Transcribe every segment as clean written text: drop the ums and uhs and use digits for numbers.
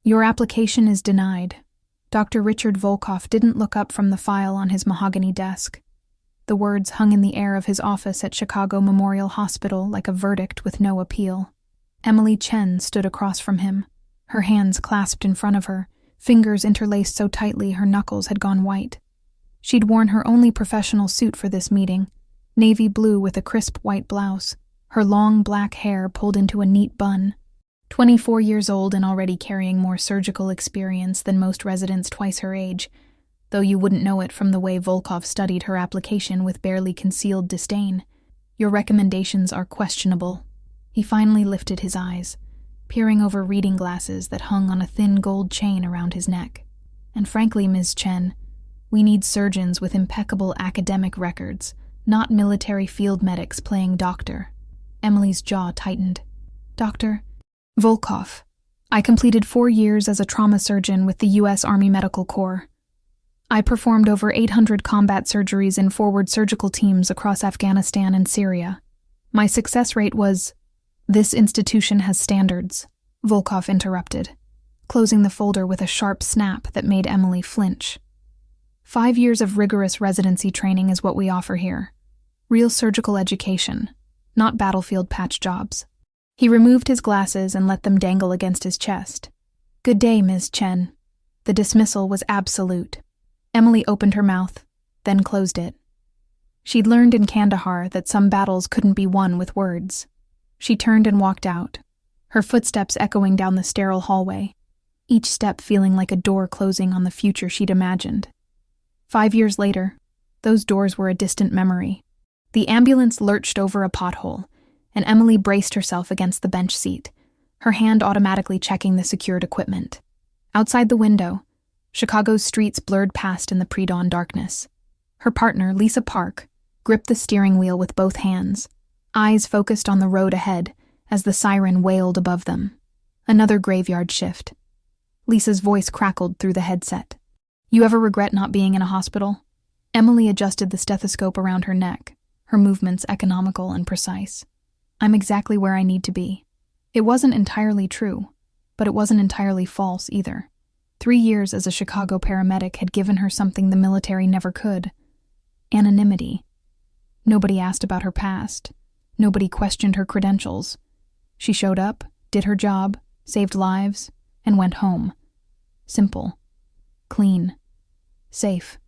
Your application is denied. Dr. Richard Volkoff didn't look up from the file on his mahogany desk. The words hung in the air of his office at Chicago Memorial Hospital like a verdict with no appeal. Emily Chen stood across from him, her hands clasped in front of her, fingers interlaced so tightly her knuckles had gone white. She'd worn her only professional suit for this meeting, navy blue with a crisp white blouse, her long black hair pulled into a neat bun. 24 years old and already carrying more surgical experience than most residents twice her age, though you wouldn't know it from the way Volkoff studied her application with barely concealed disdain. Your recommendations are questionable. He finally lifted his eyes, peering over reading glasses that hung on a thin gold chain around his neck. And frankly, Ms. Chen, we need surgeons with impeccable academic records, not military field medics playing doctor. Emily's jaw tightened. Dr. Volkoff, I completed 4 years as a trauma surgeon with the U.S. Army Medical Corps. I performed over 800 combat surgeries in forward surgical teams across Afghanistan and Syria. My success rate was... This institution has standards, Volkoff interrupted, closing the folder with a sharp snap that made Emily flinch. 5 years of rigorous residency training is what we offer here. Real surgical education, not battlefield patch jobs. He removed his glasses and let them dangle against his chest. Good day, Ms. Chen. The dismissal was absolute. Emily opened her mouth, then closed it. She'd learned in Kandahar that some battles couldn't be won with words. She turned and walked out, her footsteps echoing down the sterile hallway, each step feeling like a door closing on the future she'd imagined. 5 years later, those doors were a distant memory. The ambulance lurched over a pothole, and Emily braced herself against the bench seat, her hand automatically checking the secured equipment. Outside the window, Chicago's streets blurred past in the pre-dawn darkness. Her partner, Lisa Park, gripped the steering wheel with both hands, eyes focused on the road ahead as the siren wailed above them. Another graveyard shift. Lisa's voice crackled through the headset. You ever regret not being in a hospital? Emily adjusted the stethoscope around her neck, her movements economical and precise. I'm exactly where I need to be. It wasn't entirely true, but it wasn't entirely false either. 3 years as a Chicago paramedic had given her something the military never could. Anonymity. Nobody asked about her past. Nobody questioned her credentials. She showed up, did her job, saved lives, and went home. Simple. Clean. Safe.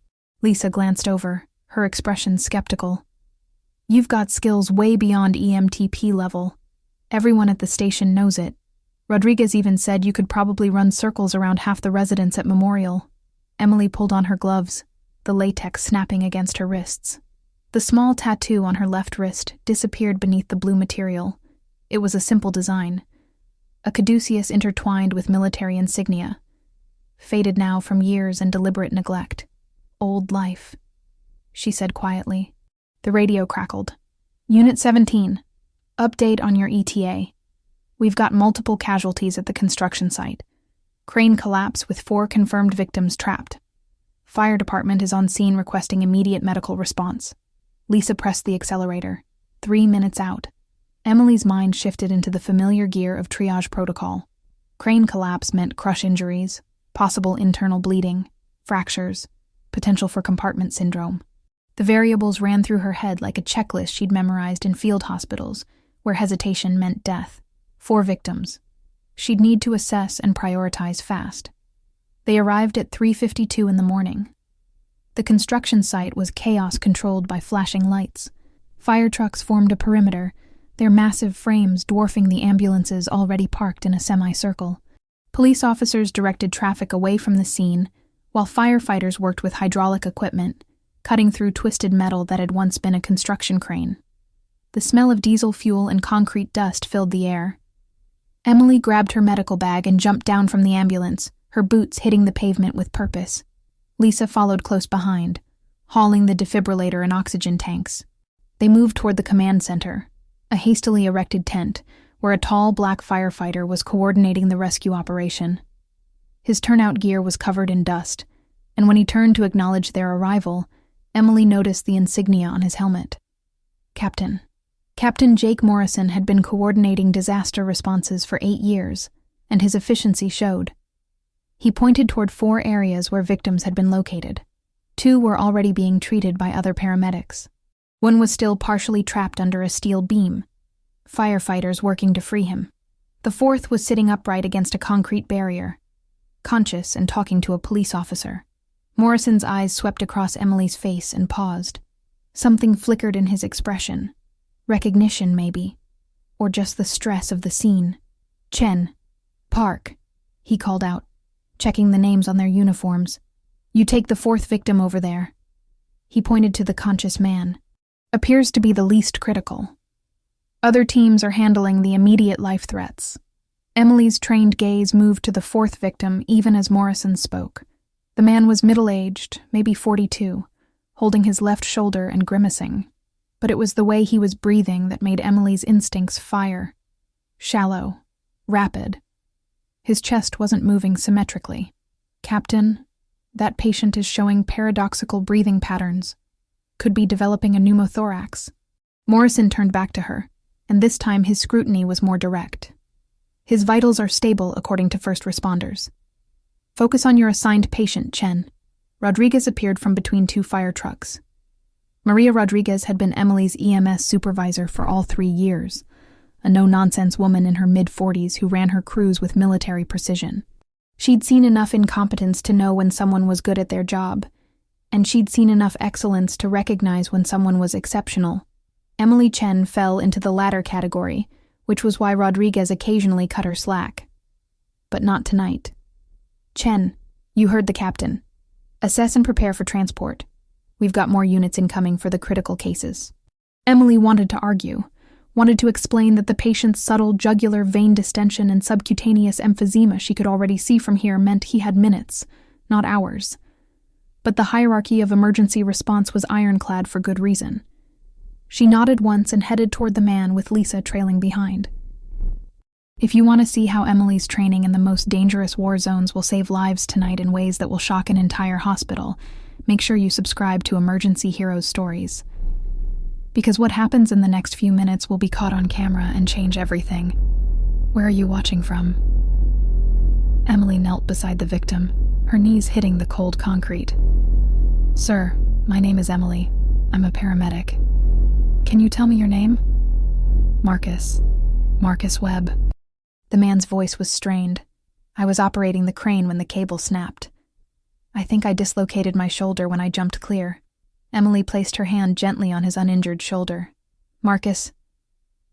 Lisa glanced over, her expression skeptical. You've got skills way beyond EMTP level. Everyone at the station knows it. Rodriguez even said you could probably run circles around half the residents at Memorial. Emily pulled on her gloves, the latex snapping against her wrists. The small tattoo on her left wrist disappeared beneath the blue material. It was a simple design. A caduceus intertwined with military insignia. Faded now from years and deliberate neglect. Old life. She said quietly. The radio crackled. Unit 17. Update on your ETA. We've got multiple casualties at the construction site. Crane collapse with 4 confirmed victims trapped. Fire department is on scene requesting immediate medical response. Lisa pressed the accelerator. 3 minutes out. Emily's mind shifted into the familiar gear of triage protocol. Crane collapse meant crush injuries, possible internal bleeding, fractures, potential for compartment syndrome. The variables ran through her head like a checklist she'd memorized in field hospitals, where hesitation meant death. 4 victims. She'd need to assess and prioritize fast. They arrived at 3:52 in the morning. The construction site was chaos controlled by flashing lights. Fire trucks formed a perimeter, their massive frames dwarfing the ambulances already parked in a semicircle. Police officers directed traffic away from the scene, while firefighters worked with hydraulic equipment, cutting through twisted metal that had once been a construction crane. The smell of diesel fuel and concrete dust filled the air. Emily grabbed her medical bag and jumped down from the ambulance, her boots hitting the pavement with purpose. Lisa followed close behind, hauling the defibrillator and oxygen tanks. They moved toward the command center, a hastily erected tent where a tall black firefighter was coordinating the rescue operation. His turnout gear was covered in dust, and when he turned to acknowledge their arrival, Emily noticed the insignia on his helmet. Captain. Captain Jake Morrison had been coordinating disaster responses for 8 years, and his efficiency showed. He pointed toward 4 areas where victims had been located. 2 were already being treated by other paramedics. 1 was still partially trapped under a steel beam, firefighters working to free him. The 4th was sitting upright against a concrete barrier, conscious and talking to a police officer. Morrison's eyes swept across Emily's face and paused. Something flickered in his expression. Recognition, maybe. Or just the stress of the scene. "Chen. Park," he called out, checking the names on their uniforms. "You take the 4th victim over there." He pointed to the conscious man. "Appears to be the least critical. Other teams are handling the immediate life threats." Emily's trained gaze moved to the 4th victim even as Morrison spoke. The man was middle-aged, maybe 42, holding his left shoulder and grimacing. But it was the way he was breathing that made Emily's instincts fire. Shallow, rapid. His chest wasn't moving symmetrically. "Captain, that patient is showing paradoxical breathing patterns. Could be developing a pneumothorax." Morrison turned back to her, and this time his scrutiny was more direct. "His vitals are stable, according to first responders. Focus on your assigned patient, Chen." Rodriguez appeared from between 2 fire trucks. Maria Rodriguez had been Emily's EMS supervisor for all 3 years, a no-nonsense woman in her mid-40s who ran her crews with military precision. She'd seen enough incompetence to know when someone was good at their job, and she'd seen enough excellence to recognize when someone was exceptional. Emily Chen fell into the latter category, which was why Rodriguez occasionally cut her slack. But not tonight. "Chen, you heard the captain. Assess and prepare for transport. We've got more units incoming for the critical cases." Emily wanted to argue, wanted to explain that the patient's subtle jugular vein distension and subcutaneous emphysema she could already see from here meant he had minutes, not hours. But the hierarchy of emergency response was ironclad for good reason. She nodded once and headed toward the man with Lisa trailing behind. If you want to see how Emily's training in the most dangerous war zones will save lives tonight in ways that will shock an entire hospital, make sure you subscribe to Emergency Heroes Stories. Because what happens in the next few minutes will be caught on camera and change everything. Where are you watching from? Emily knelt beside the victim, her knees hitting the cold concrete. "Sir, my name is Emily. I'm a paramedic. Can you tell me your name?" "Marcus. Marcus Webb." The man's voice was strained. "I was operating the crane when the cable snapped. I think I dislocated my shoulder when I jumped clear." Emily placed her hand gently on his uninjured shoulder. "Marcus,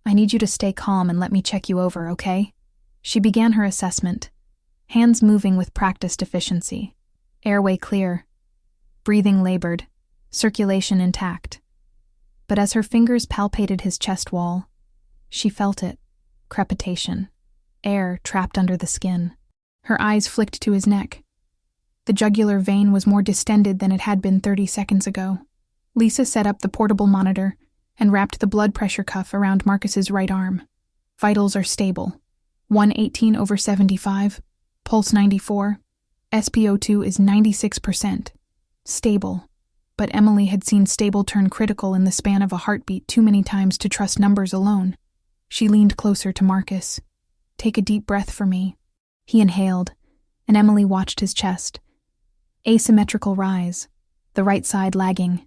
I need you to stay calm and let me check you over, okay?" She began her assessment, hands moving with practiced efficiency. Airway clear, breathing labored, circulation intact. But as her fingers palpated his chest wall, she felt it, crepitation, air trapped under the skin. Her eyes flicked to his neck. The jugular vein was more distended than it had been 30 seconds ago. Lisa set up the portable monitor and wrapped the blood pressure cuff around Marcus's right arm. "Vitals are stable. 118/75, pulse 94, SpO2 is 96%. Stable." But Emily had seen stable turn critical in the span of a heartbeat too many times to trust numbers alone. She leaned closer to Marcus. "Take a deep breath for me." He inhaled, and Emily watched his chest. Asymmetrical rise, the right side lagging.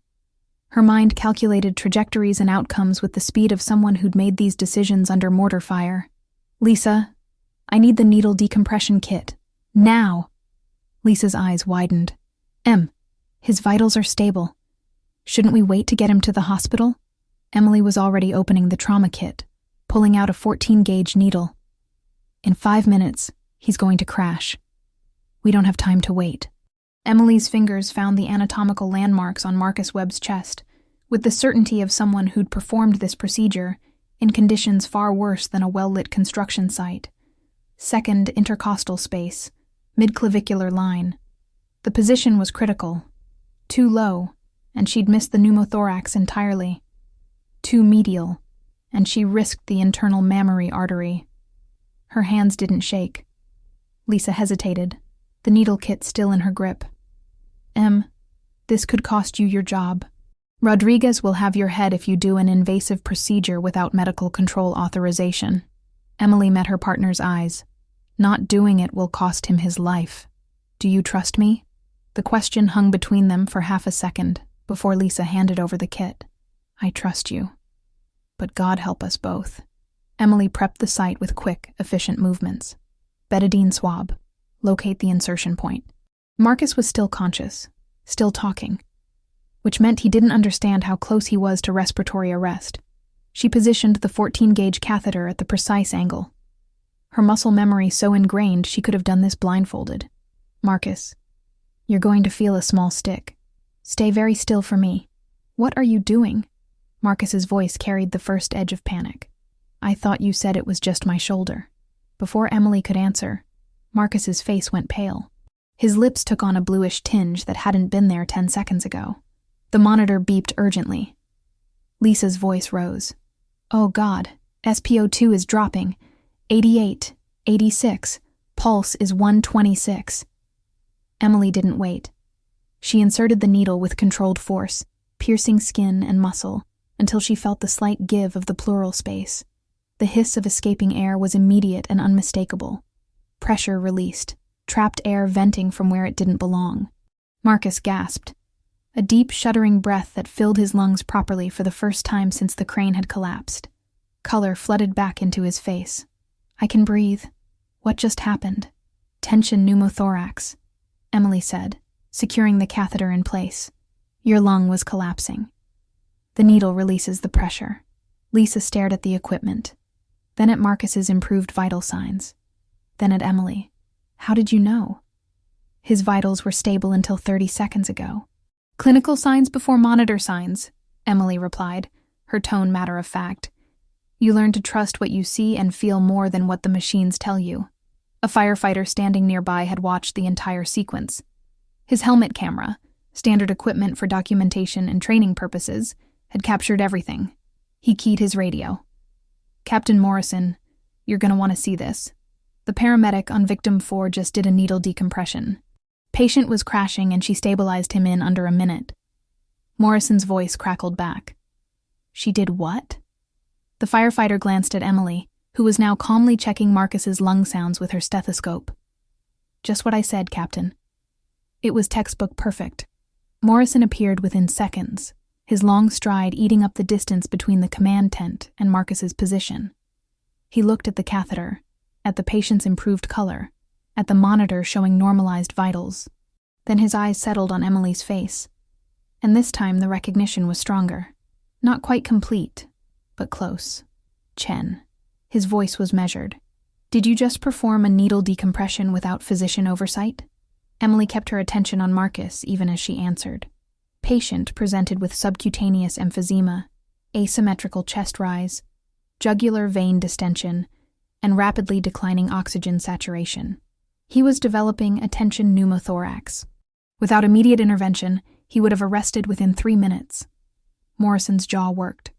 Her mind calculated trajectories and outcomes with the speed of someone who'd made these decisions under mortar fire. "Lisa, I need the needle decompression kit. Now!" Lisa's eyes widened. His vitals are stable. Shouldn't we wait to get him to the hospital?" Emily was already opening the trauma kit, pulling out a 14-gauge needle. "In 5 minutes, he's going to crash. We don't have time to wait." Emily's fingers found the anatomical landmarks on Marcus Webb's chest, with the certainty of someone who'd performed this procedure in conditions far worse than a well-lit construction site. Second intercostal space, midclavicular line. The position was critical. Too low, and she'd missed the pneumothorax entirely. Too medial, and she risked the internal mammary artery. Her hands didn't shake. Lisa hesitated, the needle kit still in her grip. This could cost you your job. Rodriguez will have your head if you do an invasive procedure without medical control authorization." Emily met her partner's eyes. "Not doing it will cost him his life." Do you trust me? The question hung between them for half a second before Lisa handed over the kit. I trust you. But God help us both. Emily prepped the site with quick, efficient movements. Betadine swab. Locate the insertion point. Marcus was still conscious, still talking, which meant he didn't understand how close he was to respiratory arrest. She positioned the 14-gauge catheter at the precise angle. Her muscle memory so ingrained she could have done this blindfolded. Marcus, you're going to feel a small stick. Stay very still for me. What are you doing? Marcus's voice carried the first edge of panic. I thought you said it was just my shoulder. Before Emily could answer, Marcus's face went pale. His lips took on a bluish tinge that hadn't been there 10 seconds ago. The monitor beeped urgently. Lisa's voice rose. Oh God, SpO2 is dropping. 88, 86, pulse is 126. Emily didn't wait. She inserted the needle with controlled force, piercing skin and muscle, until she felt the slight give of the pleural space. The hiss of escaping air was immediate and unmistakable. Pressure released, trapped air venting from where it didn't belong. Marcus gasped. A deep, shuddering breath that filled his lungs properly for the first time since the crane had collapsed. Color flooded back into his face. I can breathe. What just happened? Tension pneumothorax, Emily said, securing the catheter in place. Your lung was collapsing. The needle releases the pressure. Lisa stared at the equipment, then at Marcus's improved vital signs, then at Emily. How did you know? His vitals were stable until 30 seconds ago. Clinical signs before monitor signs, Emily replied, her tone matter-of-fact. You learn to trust what you see and feel more than what the machines tell you. A firefighter standing nearby had watched the entire sequence. His helmet camera, standard equipment for documentation and training purposes, had captured everything. He keyed his radio. Captain Morrison, you're going to want to see this. The paramedic on victim 4 just did a needle decompression. Patient was crashing and she stabilized him in under a minute. Morrison's voice crackled back. She did what? The firefighter glanced at Emily, who was now calmly checking Marcus's lung sounds with her stethoscope. Just what I said, Captain. It was textbook perfect. Morrison appeared within seconds, his long stride eating up the distance between the command tent and Marcus's position. He looked at the catheter, at the patient's improved color, at the monitor showing normalized vitals. Then his eyes settled on Emily's face. And this time the recognition was stronger. Not quite complete, but close. Chen. His voice was measured. Did you just perform a needle decompression without physician oversight? Emily kept her attention on Marcus even as she answered. Patient presented with subcutaneous emphysema, asymmetrical chest rise, jugular vein distension, and rapidly declining oxygen saturation. He was developing a tension pneumothorax. Without immediate intervention, he would have arrested within 3 minutes. Morrison's jaw worked.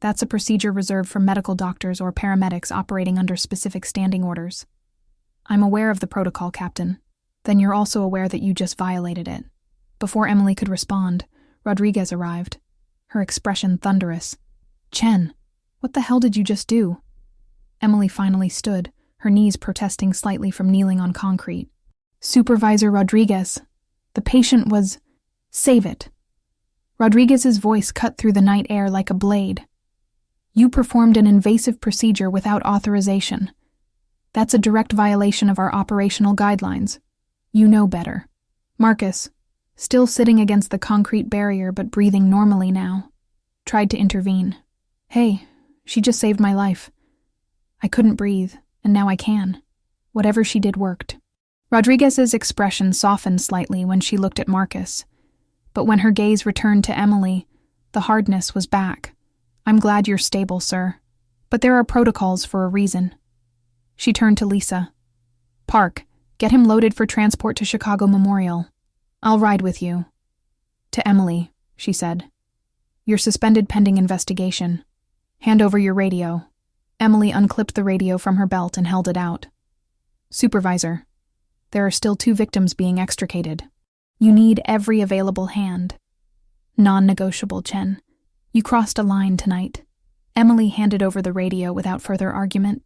That's a procedure reserved for medical doctors or paramedics operating under specific standing orders. I'm aware of the protocol, Captain. Then you're also aware that you just violated it. Before Emily could respond, Rodriguez arrived, her expression thunderous. Chen, what the hell did you just do? Emily finally stood, her knees protesting slightly from kneeling on concrete. Supervisor Rodriguez, the patient was... Save it. Rodriguez's voice cut through the night air like a blade. You performed an invasive procedure without authorization. That's a direct violation of our operational guidelines. You know better. Marcus, still sitting against the concrete barrier but breathing normally now, tried to intervene. Hey, she just saved my life. I couldn't breathe, and now I can. Whatever she did worked. Rodriguez's expression softened slightly when she looked at Marcus, but when her gaze returned to Emily, the hardness was back. I'm glad you're stable, sir, but there are protocols for a reason. She turned to Lisa. Park, get him loaded for transport to Chicago Memorial. I'll ride with you. To Emily, she said. You're suspended pending investigation. Hand over your radio. Emily unclipped the radio from her belt and held it out. Supervisor, there are still 2 victims being extricated. You need every available hand. Non-negotiable, Chen. You crossed a line tonight. Emily handed over the radio without further argument.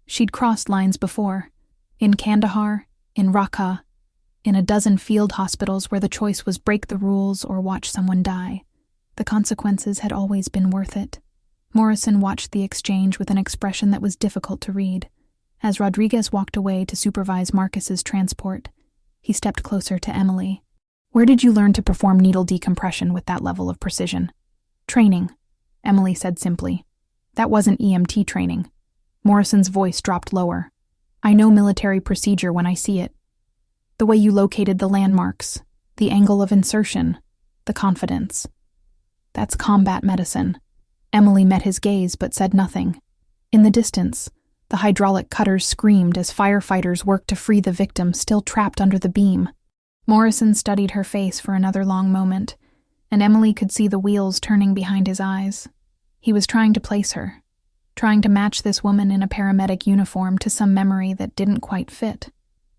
She'd crossed lines before. In Kandahar, in Raqqa, in a dozen field hospitals where the choice was break the rules or watch someone die. The consequences had always been worth it. Morrison watched the exchange with an expression that was difficult to read. As Rodriguez walked away to supervise Marcus's transport, he stepped closer to Emily. "Where did you learn to perform needle decompression with that level of precision?" "Training," Emily said simply. "That wasn't EMT training." Morrison's voice dropped lower. "I know military procedure when I see it. The way you located the landmarks, the angle of insertion, the confidence. That's combat medicine." Emily met his gaze but said nothing. In the distance, the hydraulic cutters screamed as firefighters worked to free the victim still trapped under the beam. Morrison studied her face for another long moment, and Emily could see the wheels turning behind his eyes. He was trying to place her, trying to match this woman in a paramedic uniform to some memory that didn't quite fit.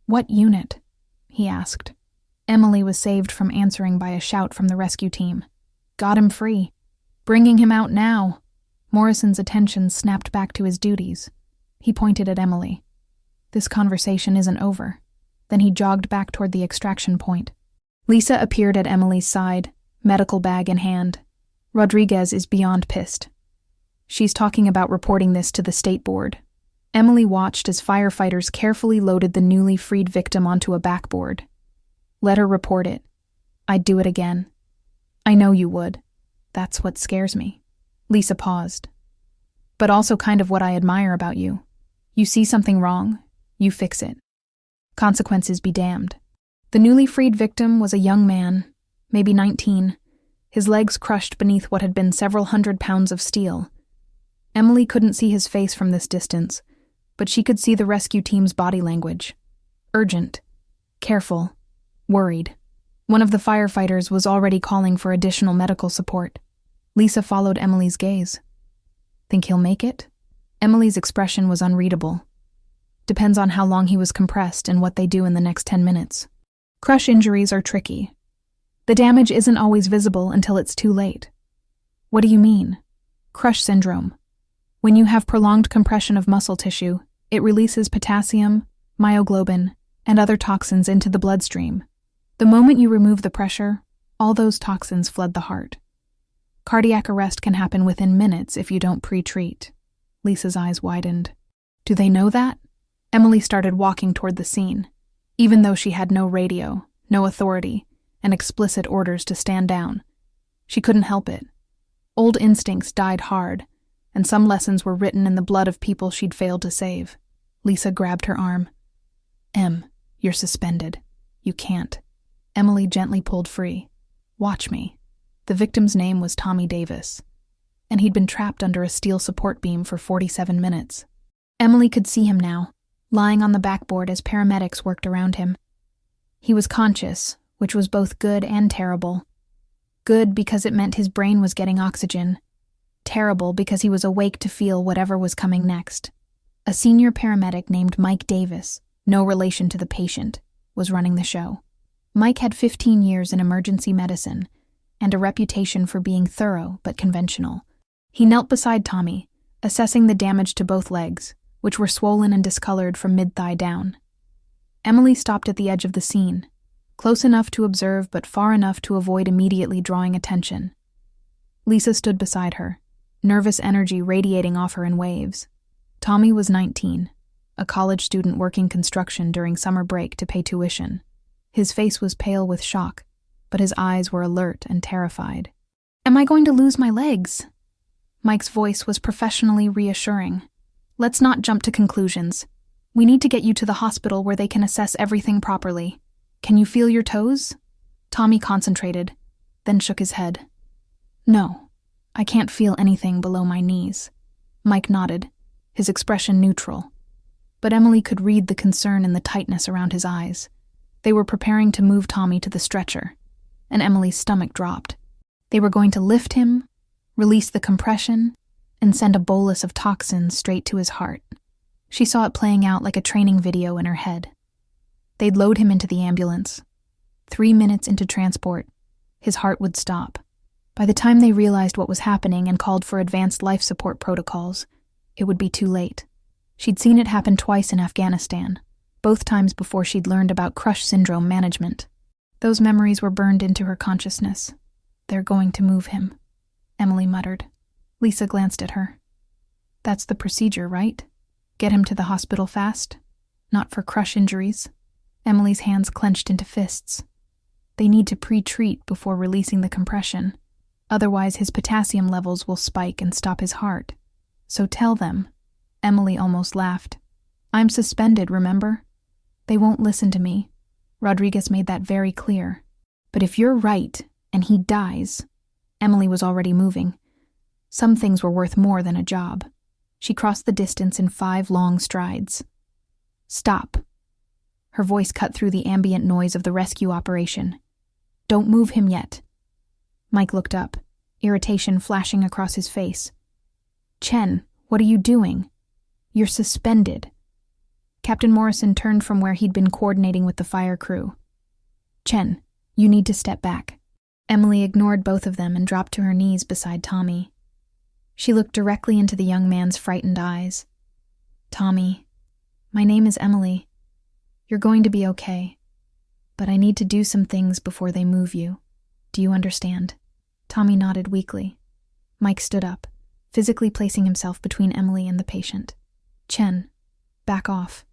"What unit?" he asked. Emily was saved from answering by a shout from the rescue team. "Got him free. Bringing him out now." Morrison's attention snapped back to his duties. He pointed at Emily. "This conversation isn't over." Then he jogged back toward the extraction point. Lisa appeared at Emily's side, medical bag in hand. "Rodriguez is beyond pissed. She's talking about reporting this to the state board." Emily watched as firefighters carefully loaded the newly freed victim onto a backboard. "Let her report it. I'd do it again." "I know you would. That's what scares me." Lisa paused. "But also kind of what I admire about you. You see something wrong, you fix it. Consequences be damned." The newly freed victim was a young man, maybe 19, his legs crushed beneath what had been several 100 pounds of steel. Emily couldn't see his face from this distance, but she could see the rescue team's body language. Urgent, careful, worried. One of the firefighters was already calling for additional medical support. Lisa followed Emily's gaze. "Think he'll make it?" Emily's expression was unreadable. "Depends on how long he was compressed and what they do in the next 10 minutes. Crush injuries are tricky. The damage isn't always visible until it's too late." "What do you mean?" "Crush syndrome. When you have prolonged compression of muscle tissue, it releases potassium, myoglobin, and other toxins into the bloodstream. The moment you remove the pressure, all those toxins flood the heart. Cardiac arrest can happen within minutes if you don't pre-treat." Lisa's eyes widened. "Do they know that?" Emily started walking toward the scene, even though she had no radio, no authority, and explicit orders to stand down. She couldn't help it. Old instincts died hard, and some lessons were written in the blood of people she'd failed to save. Lisa grabbed her arm. "Em, you're suspended. You can't." Emily gently pulled free. "Watch me." The victim's name was Tommy Davis, and he'd been trapped under a steel support beam for 47 minutes. Emily could see him now, lying on the backboard as paramedics worked around him. He was conscious, which was both good and terrible. Good because it meant his brain was getting oxygen. Terrible because he was awake to feel whatever was coming next. A senior paramedic named Mike Davis, no relation to the patient, was running the show. Mike had 15 years in emergency medicine and a reputation for being thorough but conventional. He knelt beside Tommy, assessing the damage to both legs, which were swollen and discolored from mid-thigh down. Emily stopped at the edge of the scene, close enough to observe but far enough to avoid immediately drawing attention. Lisa stood beside her, nervous energy radiating off her in waves. Tommy was 19, a college student working construction during summer break to pay tuition. His face was pale with shock, but his eyes were alert and terrified. "Am I going to lose my legs?" Mike's voice was professionally reassuring. "Let's not jump to conclusions. We need to get you to the hospital where they can assess everything properly. Can you feel your toes?" Tommy concentrated, then shook his head. "No, I can't feel anything below my knees." Mike nodded, his expression neutral. But Emily could read the concern in the tightness around his eyes. They were preparing to move Tommy to the stretcher, and Emily's stomach dropped. They were going to lift him, release the compression, and send a bolus of toxins straight to his heart. She saw it playing out like a training video in her head. They'd load him into the ambulance. 3 minutes into transport, his heart would stop. By the time they realized what was happening and called for advanced life support protocols, it would be too late. She'd seen it happen twice in Afghanistan, both times before she'd learned about crush syndrome management. Those memories were burned into her consciousness. "They're going to move him," Emily muttered. Lisa glanced at her. "That's the procedure, right? Get him to the hospital fast? Not for crush injuries." Emily's hands clenched into fists. "They need to pre-treat before releasing the compression. Otherwise, his potassium levels will spike and stop his heart. So tell them." Emily almost laughed. "I'm suspended, remember? They won't listen to me. Rodriguez made that very clear. But if you're right, and he dies..." Emily was already moving. Some things were worth more than a job. She crossed the distance in 5 long strides. "Stop." Her voice cut through the ambient noise of the rescue operation. "Don't move him yet." Mike looked up, irritation flashing across his face. "Chen, what are you doing? You're suspended." Captain Morrison turned from where he'd been coordinating with the fire crew. "Chen, you need to step back." Emily ignored both of them and dropped to her knees beside Tommy. She looked directly into the young man's frightened eyes. "Tommy, my name is Emily. You're going to be okay. But I need to do some things before they move you. Do you understand?" Tommy nodded weakly. Mike stood up, physically placing himself between Emily and the patient. "Chen, back off.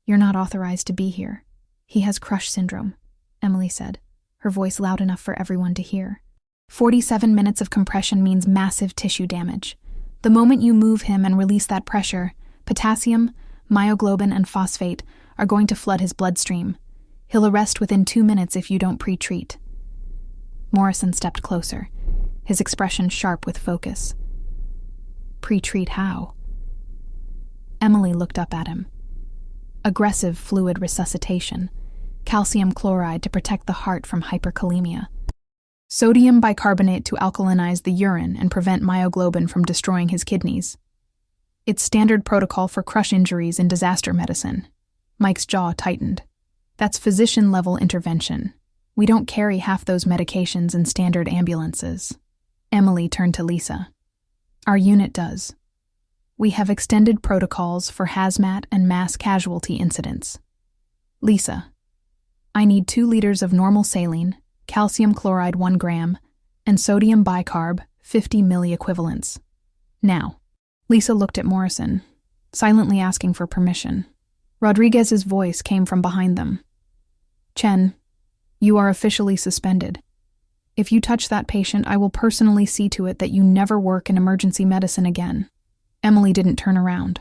You're not authorized to be here. He has crush syndrome," Emily said, her voice loud enough for everyone to hear. 47 minutes of compression means massive tissue damage. The moment you move him and release that pressure, potassium, myoglobin, and phosphate are going to flood his bloodstream. He'll arrest within 2 minutes if you don't pre-treat. Morrison stepped closer, his expression sharp with focus. "Pre-treat how?" Emily looked up at him. "Aggressive fluid resuscitation. Calcium chloride to protect the heart from hyperkalemia. Sodium bicarbonate to alkalinize the urine and prevent myoglobin from destroying his kidneys. It's standard protocol for crush injuries in disaster medicine." Mike's jaw tightened. "That's physician-level intervention. We don't carry half those medications in standard ambulances." Emily turned to Lisa. "Our unit does. We have extended protocols for hazmat and mass casualty incidents. Lisa, I need 2 liters of normal saline, calcium chloride 1 gram, and sodium bicarb 50 milliequivalents. Now." Lisa looked at Morrison, silently asking for permission. Rodriguez's voice came from behind them. "Chen, you are officially suspended. If you touch that patient, I will personally see to it that you never work in emergency medicine again." Emily didn't turn around.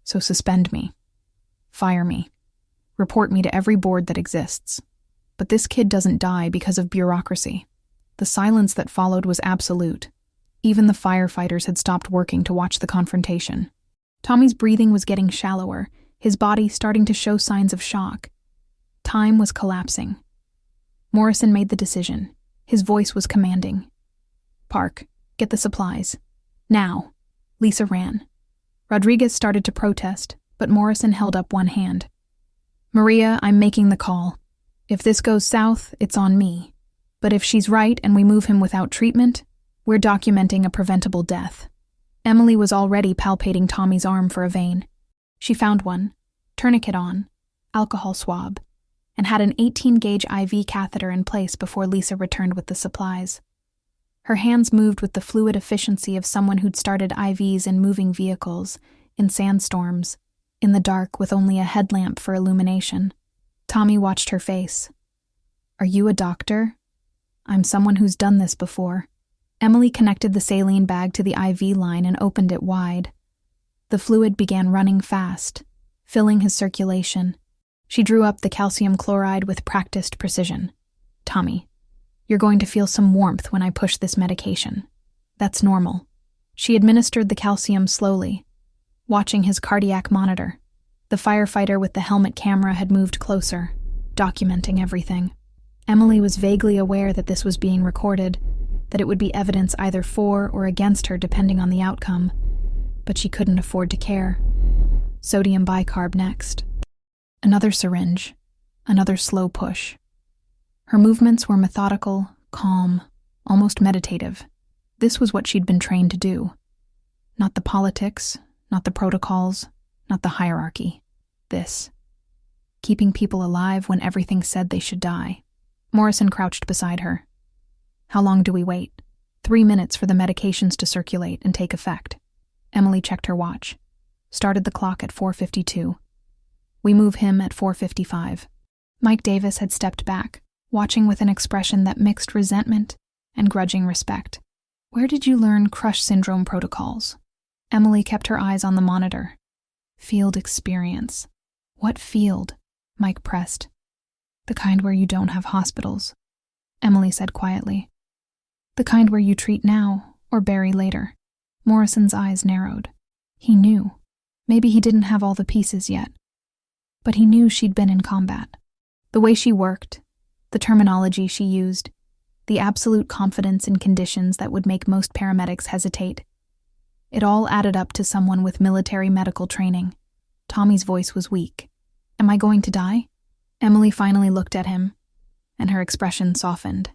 "So suspend me. Fire me. Report me to every board that exists. But this kid doesn't die because of bureaucracy." The silence that followed was absolute. Even the firefighters had stopped working to watch the confrontation. Tommy's breathing was getting shallower, his body starting to show signs of shock. Time was collapsing. Morrison made the decision. His voice was commanding. "Park, get the supplies. Now." Lisa ran. Rodriguez started to protest, but Morrison held up one hand. "Maria, I'm making the call. If this goes south, it's on me. But if she's right and we move him without treatment, we're documenting a preventable death." Emily was already palpating Tommy's arm for a vein. She found one, tourniquet on, alcohol swab, and had an 18-gauge IV catheter in place before Lisa returned with the supplies. Her hands moved with the fluid efficiency of someone who'd started IVs in moving vehicles, in sandstorms, in the dark with only a headlamp for illumination. Tommy watched her face. "Are you a doctor?" "I'm someone who's done this before." Emily connected the saline bag to the IV line and opened it wide. The fluid began running fast, filling his circulation. She drew up the calcium chloride with practiced precision. "Tommy, you're going to feel some warmth when I push this medication. That's normal." She administered the calcium slowly, watching his cardiac monitor. The firefighter with the helmet camera had moved closer, documenting everything. Emily was vaguely aware that this was being recorded, that it would be evidence either for or against her depending on the outcome, but she couldn't afford to care. Sodium bicarb next. Another syringe, another slow push. Her movements were methodical, calm, almost meditative. This was what she'd been trained to do. Not the politics, not the protocols, not the hierarchy. This. keeping people alive when everything said they should die. Morrison crouched beside her. How long do we wait? 3 minutes for the medications to circulate and take effect. Emily checked her watch. Started the clock at 4:52. We move him at 4:55. Mike Davis had stepped back, watching with an expression that mixed resentment and grudging respect. Where did you learn crush syndrome protocols? Emily kept her eyes on the monitor. Field experience. What field? Mike pressed. The kind where you don't have hospitals, Emily said quietly. The kind where you treat now or bury later. Morrison's eyes narrowed. He knew. Maybe he didn't have all the pieces yet. But he knew she'd been in combat. The way she worked, the terminology she used, the absolute confidence in conditions that would make most paramedics hesitate. It all added up to someone with military medical training. Tommy's voice was weak. Am I going to die? Emily finally looked at him, and her expression softened.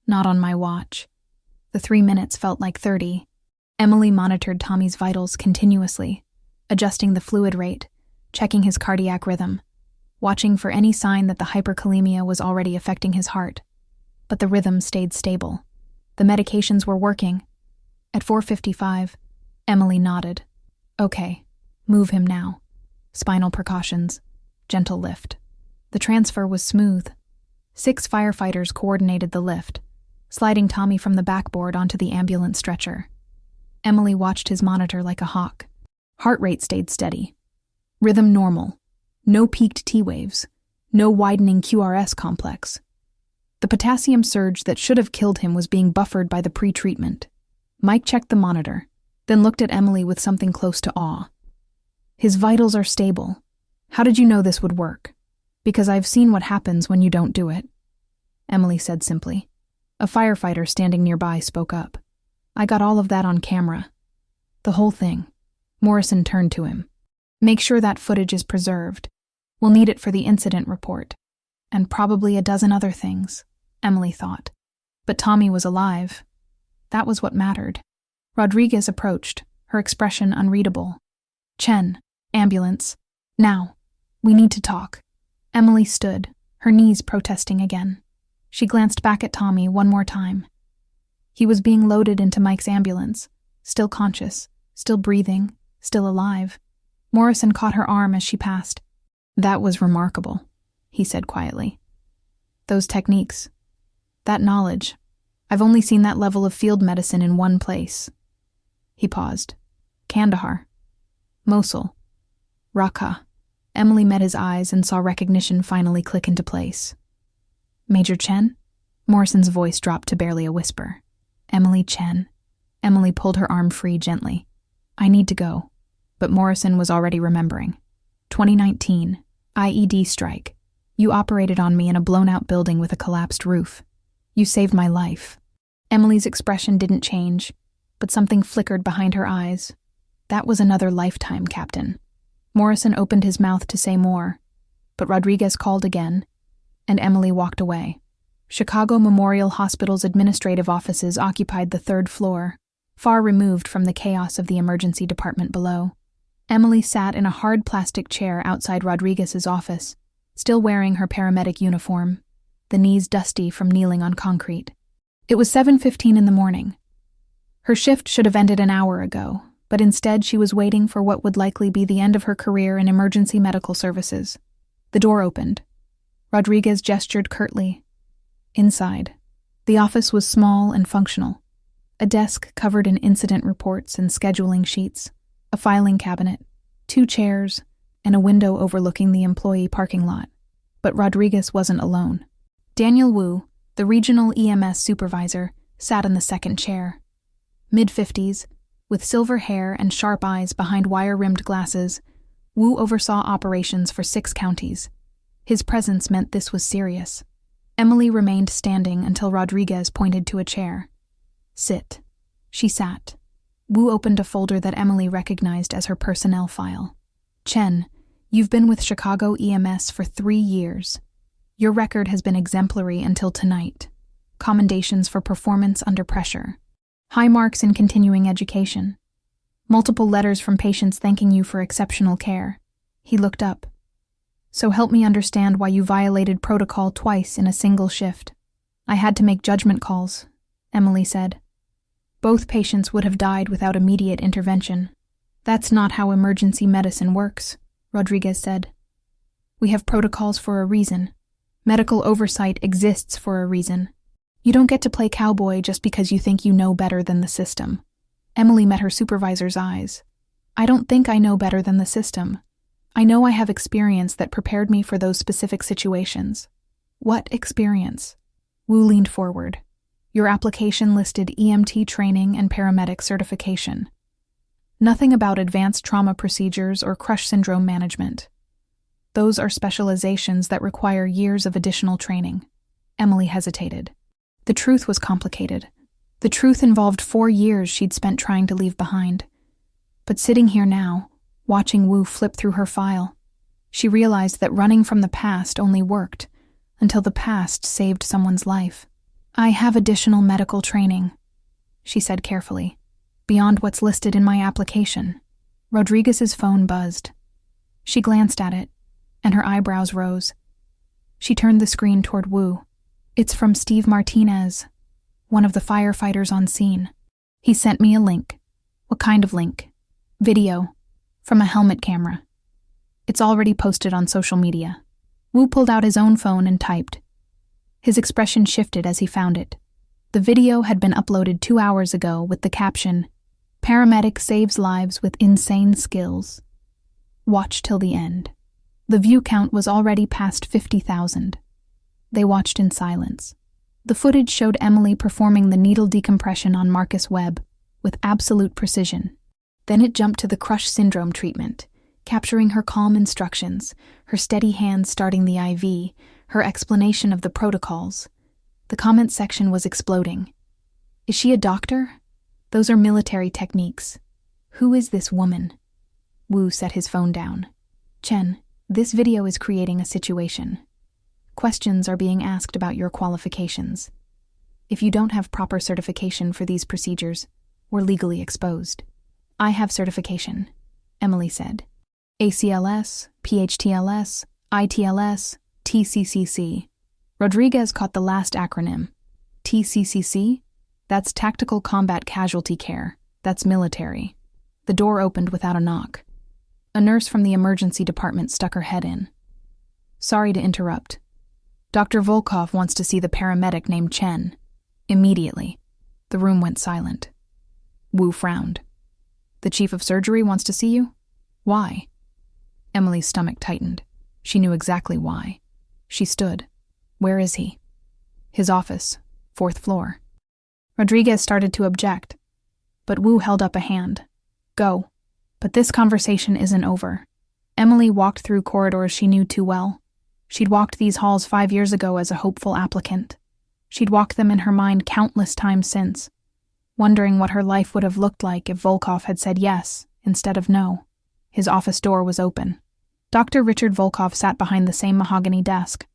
Not on my watch. The 3 minutes felt like 30. Emily monitored Tommy's vitals continuously, adjusting the fluid rate, checking his cardiac rhythm, watching for any sign that the hyperkalemia was already affecting his heart. But the rhythm stayed stable. The medications were working. At 4:55, Emily nodded. Okay, move him now. Spinal precautions, gentle lift. The transfer was smooth. 6 firefighters coordinated the lift, sliding Tommy from the backboard onto the ambulance stretcher. Emily watched his monitor like a hawk. Heart rate stayed steady. Rhythm normal. No peaked T-waves. No widening QRS complex. The potassium surge that should have killed him was being buffered by the pre-treatment. Mike checked the monitor, then looked at Emily with something close to awe. His vitals are stable. How did you know this would work? Because I've seen what happens when you don't do it, Emily said simply. A firefighter standing nearby spoke up. I got all of that on camera. The whole thing. Morrison turned to him. Make sure that footage is preserved. We'll need it for the incident report. And probably a dozen other things, Emily thought. But Tommy was alive. That was what mattered. Rodriguez approached, her expression unreadable. Chen, ambulance. Now. We need to talk. Emily stood, her knees protesting again. She glanced back at Tommy one more time. He was being loaded into Mike's ambulance, still conscious, still breathing, still alive. Morrison caught her arm as she passed. That was remarkable, he said quietly. Those techniques, that knowledge, I've only seen that level of field medicine in one place. He paused. Kandahar. Mosul. Raqqa. Emily met his eyes and saw recognition finally click into place. Major Chen? Morrison's voice dropped to barely a whisper. Emily Chen. Emily pulled her arm free gently. I need to go. But Morrison was already remembering. 2019. IED strike. You operated on me in a blown-out building with a collapsed roof. You saved my life. Emily's expression didn't change, but something flickered behind her eyes. That was another lifetime, Captain. Morrison opened his mouth to say more, but Rodriguez called again, and Emily walked away. Chicago Memorial Hospital's administrative offices occupied the 3rd floor, far removed from the chaos of the emergency department below. Emily sat in a hard plastic chair outside Rodriguez's office, still wearing her paramedic uniform, the knees dusty from kneeling on concrete. It was 7:15 in the morning. Her shift should have ended an hour ago, but instead she was waiting for what would likely be the end of her career in emergency medical services. The door opened. Rodriguez gestured curtly. Inside, the office was small and functional. A desk covered in incident reports and scheduling sheets, a filing cabinet, 2 chairs, and a window overlooking the employee parking lot. But Rodriguez wasn't alone. Daniel Wu, the regional EMS supervisor, sat in the 2nd chair. Mid-50s, with silver hair and sharp eyes behind wire-rimmed glasses, Wu oversaw operations for 6 counties. His presence meant this was serious. Emily remained standing until Rodriguez pointed to a chair. Sit. She sat. Wu opened a folder that Emily recognized as her personnel file. Chen, you've been with Chicago EMS for 3 years. Your record has been exemplary until tonight. Commendations for performance under pressure. High marks in continuing education. Multiple letters from patients thanking you for exceptional care. He looked up. So help me understand why you violated protocol twice in a single shift. I had to make judgment calls, Emily said. Both patients would have died without immediate intervention. That's not how emergency medicine works, Rodriguez said. We have protocols for a reason. Medical oversight exists for a reason. You don't get to play cowboy just because you think you know better than the system. Emily met her supervisor's eyes. I don't think I know better than the system. I know I have experience that prepared me for those specific situations. What experience? Wu leaned forward. Your application listed EMT training and paramedic certification. Nothing about advanced trauma procedures or crush syndrome management. Those are specializations that require years of additional training. Emily hesitated. The truth was complicated. The truth involved 4 years she'd spent trying to leave behind. But sitting here now, watching Wu flip through her file, she realized that running from the past only worked until the past saved someone's life. I have additional medical training, she said carefully, beyond what's listed in my application. Rodriguez's phone buzzed. She glanced at it, and her eyebrows rose. She turned the screen toward Wu. It's from Steve Martinez, one of the firefighters on scene. He sent me a link. What kind of link? Video. From a helmet camera. It's already posted on social media. Wu pulled out his own phone and typed. His expression shifted as he found it. The video had been uploaded 2 hours ago with the caption, "Paramedic saves lives with insane skills. Watch till the end." The view count was already past 50,000. They watched in silence. The footage showed Emily performing the needle decompression on Marcus Webb with absolute precision. Then it jumped to the crush syndrome treatment, capturing her calm instructions, her steady hands starting the IV, her explanation of the protocols. The comment section was exploding. Is she a doctor? Those are military techniques. Who is this woman? Wu set his phone down. Chen, this video is creating a situation. Questions are being asked about your qualifications. If you don't have proper certification for these procedures, we're legally exposed. I have certification, Emily said. ACLS, PHTLS, ITLS, TCCC. Rodriguez caught the last acronym. TCCC? That's Tactical Combat Casualty Care. That's military. The door opened without a knock. A nurse from the emergency department stuck her head in. Sorry to interrupt. Dr. Volkov wants to see the paramedic named Chen. Immediately. The room went silent. Wu frowned. The chief of surgery wants to see you? Why? Emily's stomach tightened. She knew exactly why. She stood. Where is he? His office, 4th floor. Rodriguez started to object, but Wu held up a hand. Go. But this conversation isn't over. Emily walked through corridors she knew too well. She'd walked these halls 5 years ago as a hopeful applicant. She'd walked them in her mind countless times since, wondering what her life would have looked like if Volkov had said yes instead of no. His office door was open. Dr. Richard Volkov sat behind the same mahogany desk.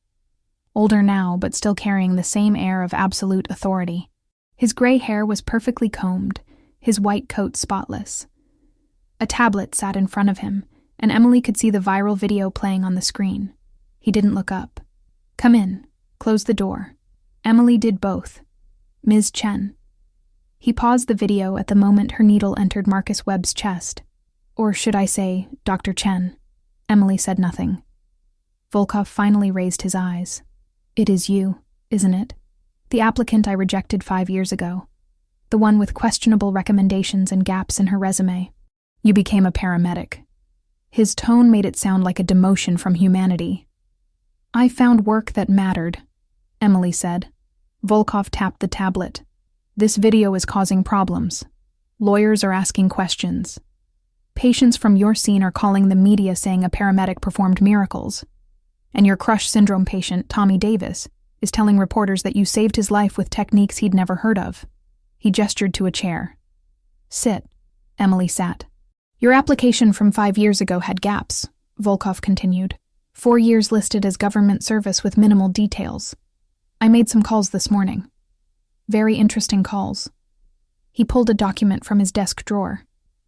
Older now, but still carrying the same air of absolute authority. His gray hair was perfectly combed, his white coat spotless. A tablet sat in front of him, and Emily could see the viral video playing on the screen. He didn't look up. Come in. Close the door. Emily did both. Ms. Chen. He paused the video at the moment her needle entered Marcus Webb's chest. Or should I say, Dr. Chen. Emily said nothing. Volkov finally raised his eyes. It is you, isn't it? The applicant I rejected 5 years ago. The one with questionable recommendations and gaps in her resume. You became a paramedic. His tone made it sound like a demotion from humanity. I found work that mattered, Emily said. Volkov tapped the tablet. This video is causing problems. Lawyers are asking questions. Patients from your scene are calling the media saying a paramedic performed miracles. And your crush syndrome patient, Tommy Davis, is telling reporters that you saved his life with techniques he'd never heard of. He gestured to a chair. Sit. Emily sat. Your application from 5 years ago had gaps, Volkov continued. 4 years listed as government service with minimal details. I made some calls this morning. Very interesting calls. He pulled a document from his desk drawer.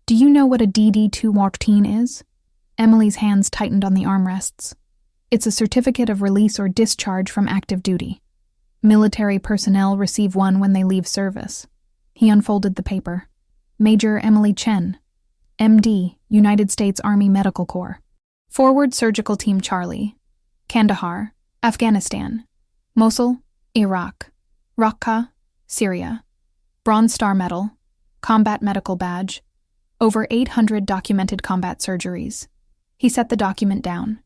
Do you know what a DD-214 is? Emily's hands tightened on the armrests. It's a certificate of release or discharge from active duty. Military personnel receive one when they leave service. He unfolded the paper. Major Emily Chen, MD, United States Army Medical Corps. Forward Surgical Team Charlie. Kandahar, Afghanistan. Mosul, Iraq. Raqqa, Syria. Bronze Star Medal. Combat Medical Badge. Over 800 documented combat surgeries. He set the document down.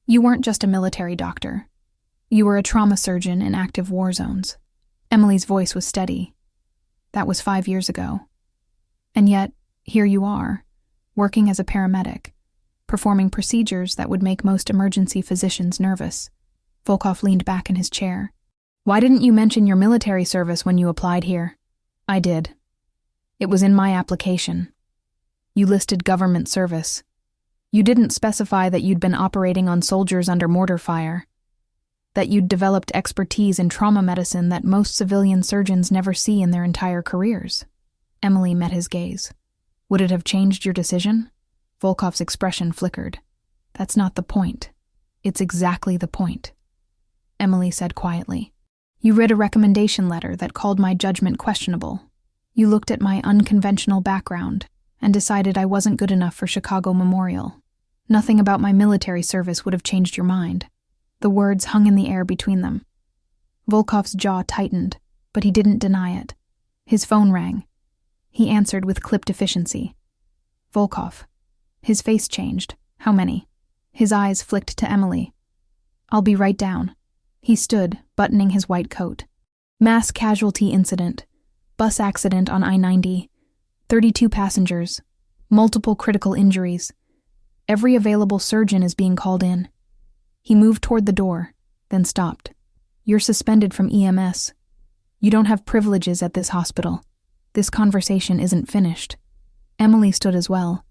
You weren't just a military doctor. You were a trauma surgeon in active war zones. Emily's voice was steady. That was 5 years ago. And yet, here you are, working as a paramedic, performing procedures that would make most emergency physicians nervous. Volkov leaned back in his chair. Why didn't you mention your military service when you applied here? I did. It was in my application. You listed government service. You didn't specify that you'd been operating on soldiers under mortar fire, that you'd developed expertise in trauma medicine that most civilian surgeons never see in their entire careers. Emily met his gaze. Would it have changed your decision? Volkov's expression flickered. That's not the point. It's exactly the point. Emily said quietly. You read a recommendation letter that called my judgment questionable. You looked at my unconventional background and decided I wasn't good enough for Chicago Memorial. Nothing about my military service would have changed your mind. The words hung in the air between them. Volkov's jaw tightened, but he didn't deny it. His phone rang. He answered with clipped efficiency. Volkov. His face changed. How many? His eyes flicked to Emily. I'll be right down. He stood, buttoning his white coat. Mass casualty incident. Bus accident on I-90. 32 passengers. Multiple critical injuries. Every available surgeon is being called in. He moved toward the door, then stopped. You're suspended from EMS. You don't have privileges at this hospital. This conversation isn't finished. Emily stood as well.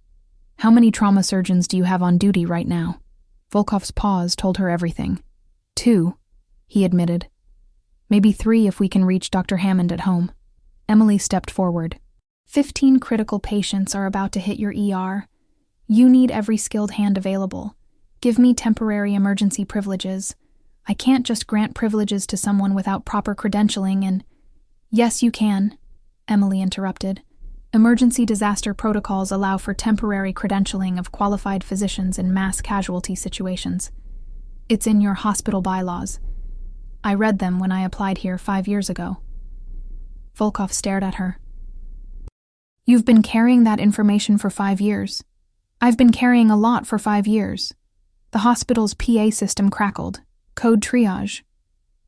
How many trauma surgeons do you have on duty right now? Volkov's pause told her everything. 2, he admitted. Maybe 3 if we can reach Dr. Hammond at home. Emily stepped forward. 15 critical patients are about to hit your ER. You need every skilled hand available. Give me temporary emergency privileges. I can't just grant privileges to someone without proper credentialing and— Yes, you can, Emily interrupted. Emergency disaster protocols allow for temporary credentialing of qualified physicians in mass casualty situations. It's in your hospital bylaws. I read them when I applied here 5 years ago. Volkov stared at her. You've been carrying that information for 5 years. I've been carrying a lot for 5 years. The hospital's PA system crackled. Code triage.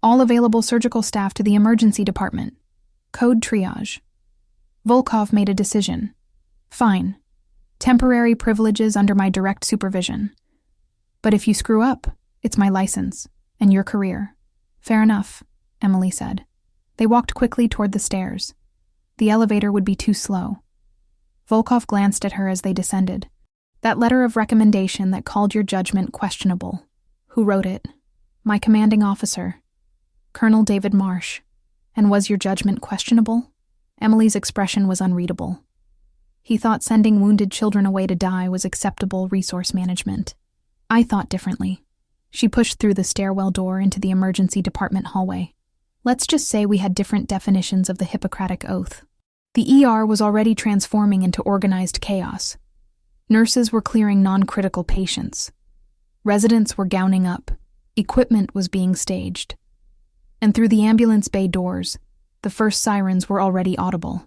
All available surgical staff to the emergency department. Code triage. Volkov made a decision. Fine. Temporary privileges under my direct supervision. But if you screw up, it's my license and your career. Fair enough, Emily said. They walked quickly toward the stairs. The elevator would be too slow. Volkov glanced at her as they descended. That letter of recommendation that called your judgment questionable. Who wrote it? My commanding officer, Colonel David Marsh. And was your judgment questionable? Emily's expression was unreadable. He thought sending wounded children away to die was acceptable resource management. I thought differently. She pushed through the stairwell door into the emergency department hallway. Let's just say we had different definitions of the Hippocratic Oath. The ER was already transforming into organized chaos. Nurses were clearing non-critical patients. Residents were gowning up. Equipment was being staged. And through the ambulance bay doors, the first sirens were already audible.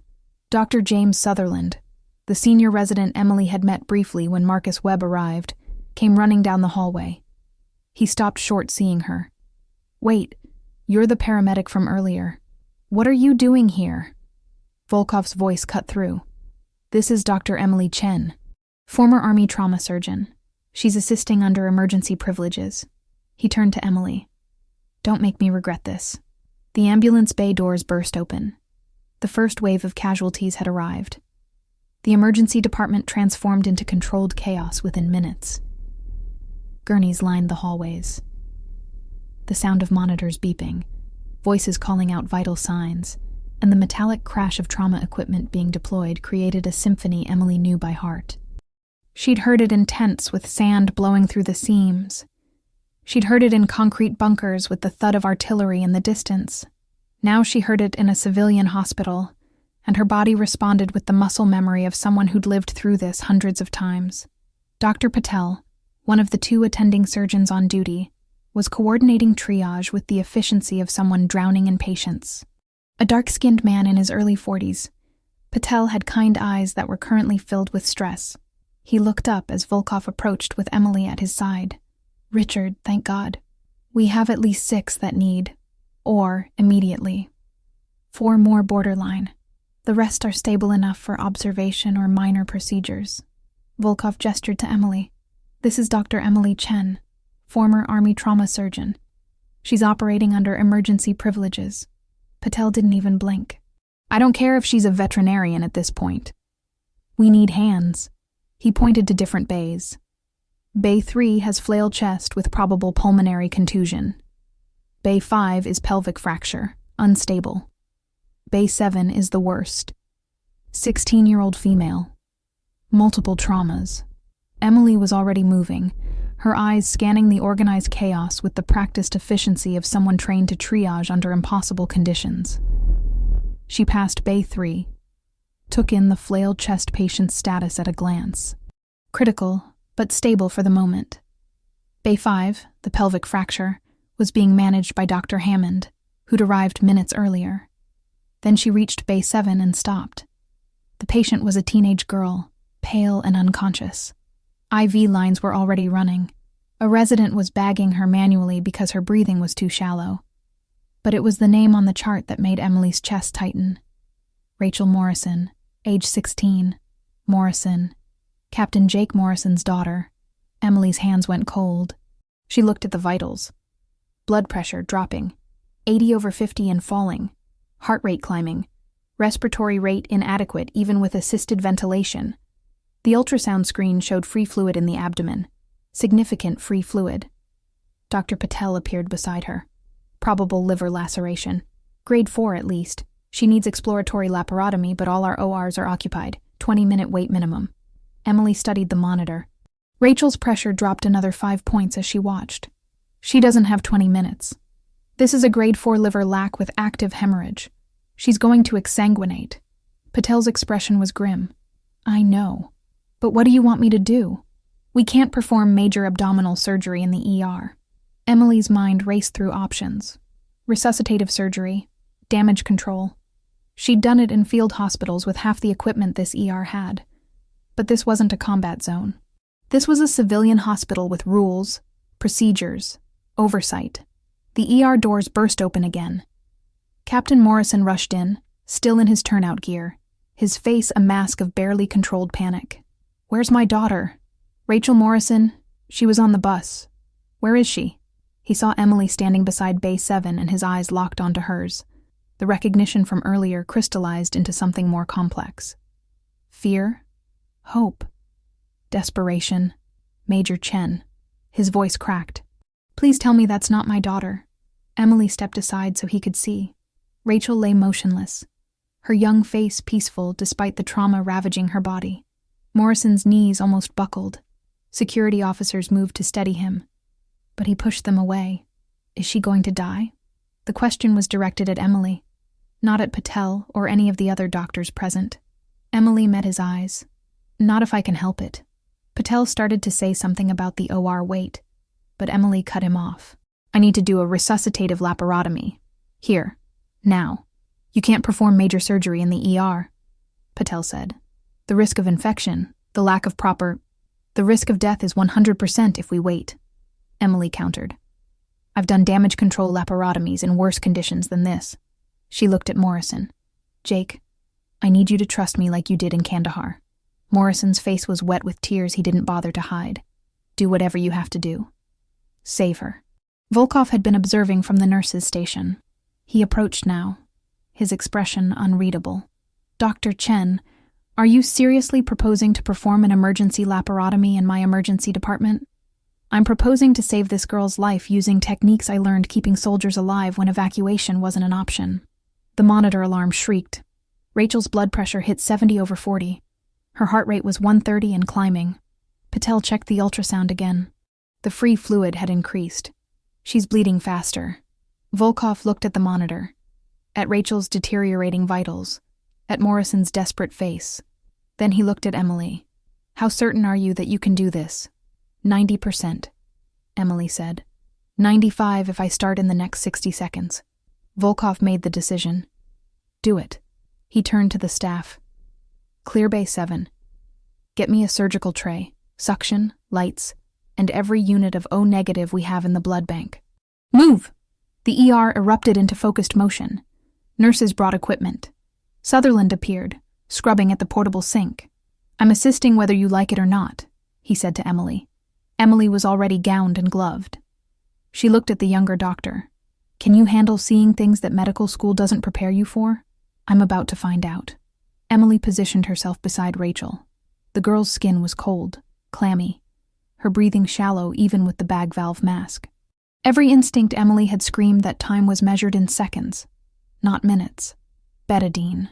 Dr. James Sutherland, the senior resident Emily had met briefly when Marcus Webb arrived, came running down the hallway. He stopped short seeing her. Wait, you're the paramedic from earlier. What are you doing here? Volkov's voice cut through. This is Dr. Emily Chen, former Army trauma surgeon. She's assisting under emergency privileges. He turned to Emily. Don't make me regret this. The ambulance bay doors burst open. The first wave of casualties had arrived. The emergency department transformed into controlled chaos within minutes. Gurneys lined the hallways. The sound of monitors beeping, voices calling out vital signs, and the metallic crash of trauma equipment being deployed created a symphony Emily knew by heart. She'd heard it in tents with sand blowing through the seams, She'd heard it in concrete bunkers with the thud of artillery in the distance. Now she heard it in a civilian hospital, and her body responded with the muscle memory of someone who'd lived through this hundreds of times. Dr. Patel, one of the 2 attending surgeons on duty, was coordinating triage with the efficiency of someone drowning in patience. A dark-skinned man in his early 40s, Patel had kind eyes that were currently filled with stress. He looked up as Volkov approached with Emily at his side. "Richard, thank God. We have at least 6 that need, or immediately. 4 more borderline. The rest are stable enough for observation or minor procedures." Volkov gestured to Emily. "This is Dr. Emily Chen, former Army trauma surgeon. She's operating under emergency privileges." Patel didn't even blink. "I don't care if she's a veterinarian at this point. We need hands." He pointed to different bays. Bay 3 has flail chest with probable pulmonary contusion. Bay 5 is pelvic fracture, unstable. Bay 7 is the worst. 16-year-old female. Multiple traumas. Emily was already moving, her eyes scanning the organized chaos with the practiced efficiency of someone trained to triage under impossible conditions. She passed Bay 3, took in the flailed chest patient's status at a glance. Critical, but stable for the moment. Bay 5, the pelvic fracture, was being managed by Dr. Hammond, who'd arrived minutes earlier. Then she reached Bay 7 and stopped. The patient was a teenage girl, pale and unconscious. IV lines were already running. A resident was bagging her manually because her breathing was too shallow. But it was the name on the chart that made Emily's chest tighten. Rachel Morrison, age 16. Morrison. Captain Jake Morrison's daughter. Emily's hands went cold. She looked at the vitals. Blood pressure dropping. 80/50 and falling. Heart rate climbing. Respiratory rate inadequate even with assisted ventilation. The ultrasound screen showed free fluid in the abdomen. Significant free fluid. Dr. Patel appeared beside her. Probable liver laceration. Grade 4 at least. She needs exploratory laparotomy, but all our ORs are occupied. 20-minute wait minimum. Emily studied the monitor. Rachel's pressure dropped another 5 points as she watched. She doesn't have 20 minutes. This is a grade 4 liver lac with active hemorrhage. She's going to exsanguinate. Patel's expression was grim. "I know. But what do you want me to do? We can't perform major abdominal surgery in the ER." Emily's mind raced through options. Resuscitative surgery, damage control. She'd done it in field hospitals with half the equipment this ER had. But this wasn't a combat zone. This was a civilian hospital with rules, procedures, oversight. The ER doors burst open again. Captain Morrison rushed in, still in his turnout gear, his face a mask of barely controlled panic. "Where's my daughter?" "Rachel Morrison, she was on the bus." "Where is she?" He saw Emily standing beside Bay 7 and his eyes locked onto hers. The recognition from earlier crystallized into something more complex. Fear, hope, desperation. Major Chen. His voice cracked. "Please tell me that's not my daughter." Emily stepped aside so he could see. Rachel lay motionless, her young face peaceful despite the trauma ravaging her body. Morrison's knees almost buckled. Security officers moved to steady him. But he pushed them away. Is she going to die? The question was directed at Emily, not at Patel or any of the other doctors present. Emily met his eyes. "Not if I can help it." Patel started to say something about the OR wait, but Emily cut him off. "I need to do a resuscitative laparotomy. Here. Now. You can't perform major surgery in the ER," Patel said. "The risk of infection, the lack of proper... The risk of death is 100% if we wait," Emily countered. "I've done damage control laparotomies in worse conditions than this." She looked at Morrison. "Jake, I need you to trust me like you did in Kandahar." Morrison's face was wet with tears he didn't bother to hide. "Do whatever you have to do. Save her." Volkov had been observing from the nurse's station. He approached now, his expression unreadable. "Dr. Chen, are you seriously proposing to perform an emergency laparotomy in my emergency department?" "I'm proposing to save this girl's life using techniques I learned keeping soldiers alive when evacuation wasn't an option." The monitor alarm shrieked. Rachel's blood pressure hit 70/40. Her heart rate was 130 and climbing. Patel checked the ultrasound again. The free fluid had increased. She's bleeding faster. Volkov looked at the monitor, at Rachel's deteriorating vitals, at Morrison's desperate face. Then he looked at Emily. How certain are you that you can do this? 90%, Emily said. 95 if I start in the next 60 seconds. Volkov made the decision. Do it. He turned to the staff. Clear Bay 7. Get me a surgical tray, suction, lights, and every unit of O negative we have in the blood bank. Move! The ER erupted into focused motion. Nurses brought equipment. Sutherland appeared, scrubbing at the portable sink. I'm assisting whether you like it or not, he said to Emily. Emily was already gowned and gloved. She looked at the younger doctor. Can you handle seeing things that medical school doesn't prepare you for? I'm about to find out. Emily positioned herself beside Rachel. The girl's skin was cold, clammy, her breathing shallow even with the bag valve mask. Every instinct Emily had screamed that time was measured in seconds, not minutes. Betadine.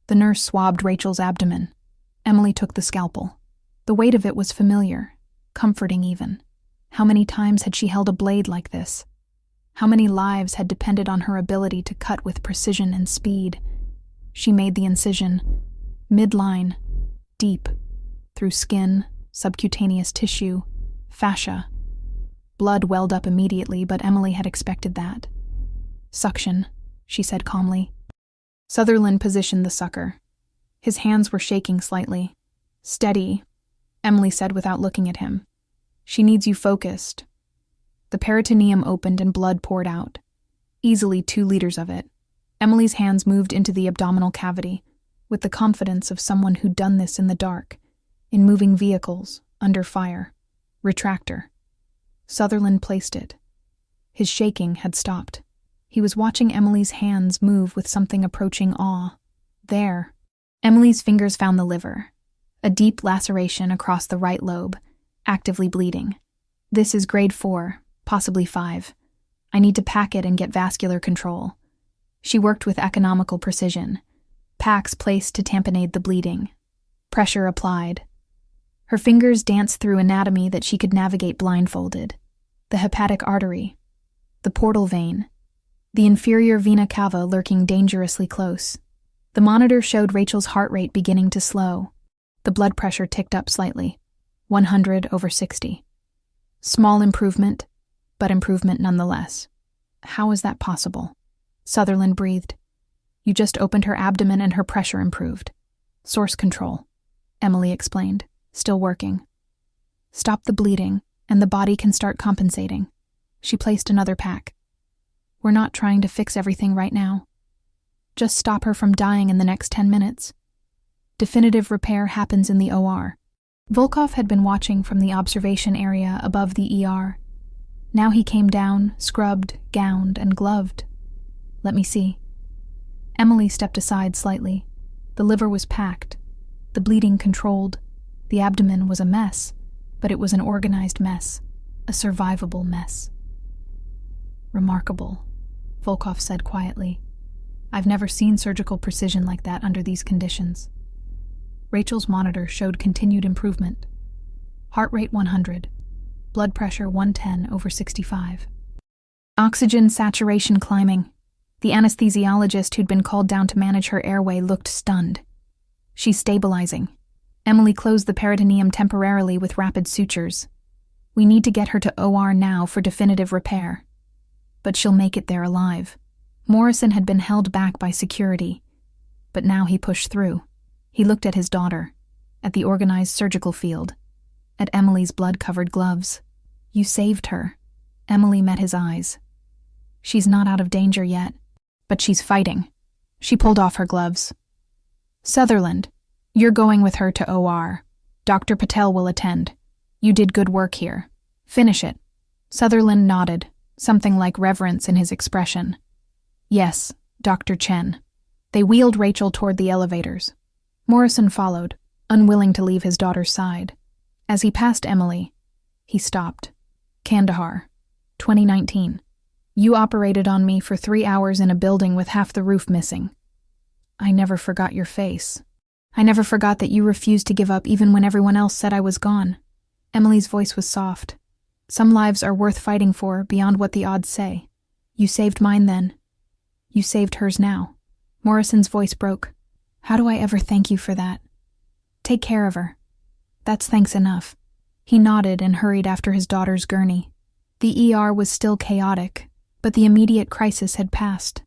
The nurse swabbed Rachel's abdomen. Emily took the scalpel. The weight of it was familiar, comforting even. How many times had she held a blade like this? How many lives had depended on her ability to cut with precision and speed? She made the incision, midline, deep, through skin, subcutaneous tissue, fascia. Blood welled up immediately, but Emily had expected that. Suction, she said calmly. Sutherland positioned the sucker. His hands were shaking slightly. Steady, Emily said without looking at him. She needs you focused. The peritoneum opened and blood poured out. Easily 2 liters of it. Emily's hands moved into the abdominal cavity, with the confidence of someone who'd done this in the dark, in moving vehicles, under fire. Retractor. Sutherland placed it. His shaking had stopped. He was watching Emily's hands move with something approaching awe. There. Emily's fingers found the liver. A deep laceration across the right lobe, actively bleeding. This is grade 4, possibly 5. I need to pack it and get vascular control. She worked with economical precision. Packs placed to tamponade the bleeding. Pressure applied. Her fingers danced through anatomy that she could navigate blindfolded. The hepatic artery. The portal vein. The inferior vena cava lurking dangerously close. The monitor showed Rachel's heart rate beginning to slow. The blood pressure ticked up slightly. 100/60. Small improvement, but improvement nonetheless. How is that possible? Sutherland breathed. You just opened her abdomen and her pressure improved. Source control, Emily explained, still working. Stop the bleeding, and the body can start compensating. She placed another pack. We're not trying to fix everything right now. Just stop her from dying in the next 10 minutes. Definitive repair happens in the OR. Volkov had been watching from the observation area above the ER. Now he came down, scrubbed, gowned, and gloved. Let me see. Emily stepped aside slightly. The liver was packed, the bleeding controlled. The abdomen was a mess, but it was an organized mess, a survivable mess. Remarkable, Volkov said quietly. I've never seen surgical precision like that under these conditions. Rachel's monitor showed continued improvement. Heart rate 100, blood pressure 110/65. Oxygen saturation climbing. The anesthesiologist who'd been called down to manage her airway looked stunned. She's stabilizing. Emily closed the peritoneum temporarily with rapid sutures. We need to get her to OR now for definitive repair. But she'll make it there alive. Morrison had been held back by security, but now he pushed through. He looked at his daughter, at the organized surgical field, at Emily's blood-covered gloves. You saved her. Emily met his eyes. She's not out of danger yet, but she's fighting. She pulled off her gloves. Sutherland, you're going with her to OR. Dr. Patel will attend. You did good work here. Finish it. Sutherland nodded, something like reverence in his expression. Yes, Dr. Chen. They wheeled Rachel toward the elevators. Morrison followed, unwilling to leave his daughter's side. As he passed Emily, he stopped. Kandahar, 2019. You operated on me for 3 hours in a building with half the roof missing. I never forgot your face. I never forgot that you refused to give up even when everyone else said I was gone. Emily's voice was soft. Some lives are worth fighting for beyond what the odds say. You saved mine then. You saved hers now. Morrison's voice broke. How do I ever thank you for that? Take care of her. That's thanks enough. He nodded and hurried after his daughter's gurney. The ER was still chaotic, but the immediate crisis had passed.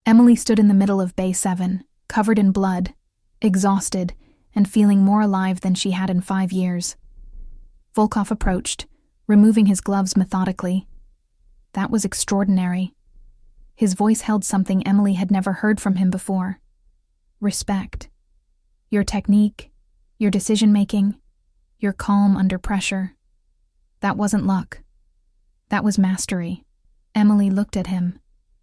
Emily stood in the middle of Bay 7, covered in blood, exhausted, and feeling more alive than she had in 5 years. Volkov approached, removing his gloves methodically. That was extraordinary. His voice held something Emily had never heard from him before. Respect. Your technique, your decision-making, your calm under pressure. That wasn't luck. That was mastery. Emily looked at him.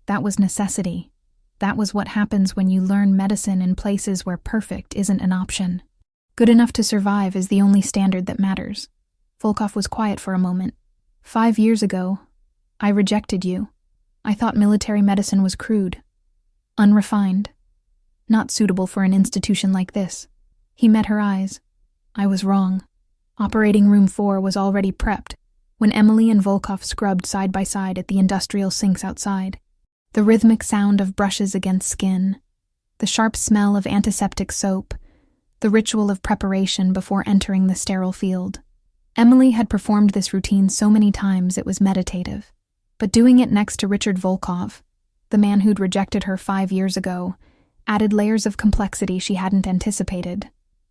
That was necessity. That was what happens when you learn medicine in places where perfect isn't an option. Good enough to survive is the only standard that matters. Volkov was quiet for a moment. 5 years ago, I rejected you. I thought military medicine was crude, unrefined, not suitable for an institution like this. He met her eyes. I was wrong. Operating room 4 was already prepped when Emily and Volkov scrubbed side by side at the industrial sinks outside. The rhythmic sound of brushes against skin, the sharp smell of antiseptic soap, the ritual of preparation before entering the sterile field. Emily had performed this routine so many times it was meditative. But doing it next to Richard Volkov, the man who'd rejected her 5 years ago, added layers of complexity she hadn't anticipated.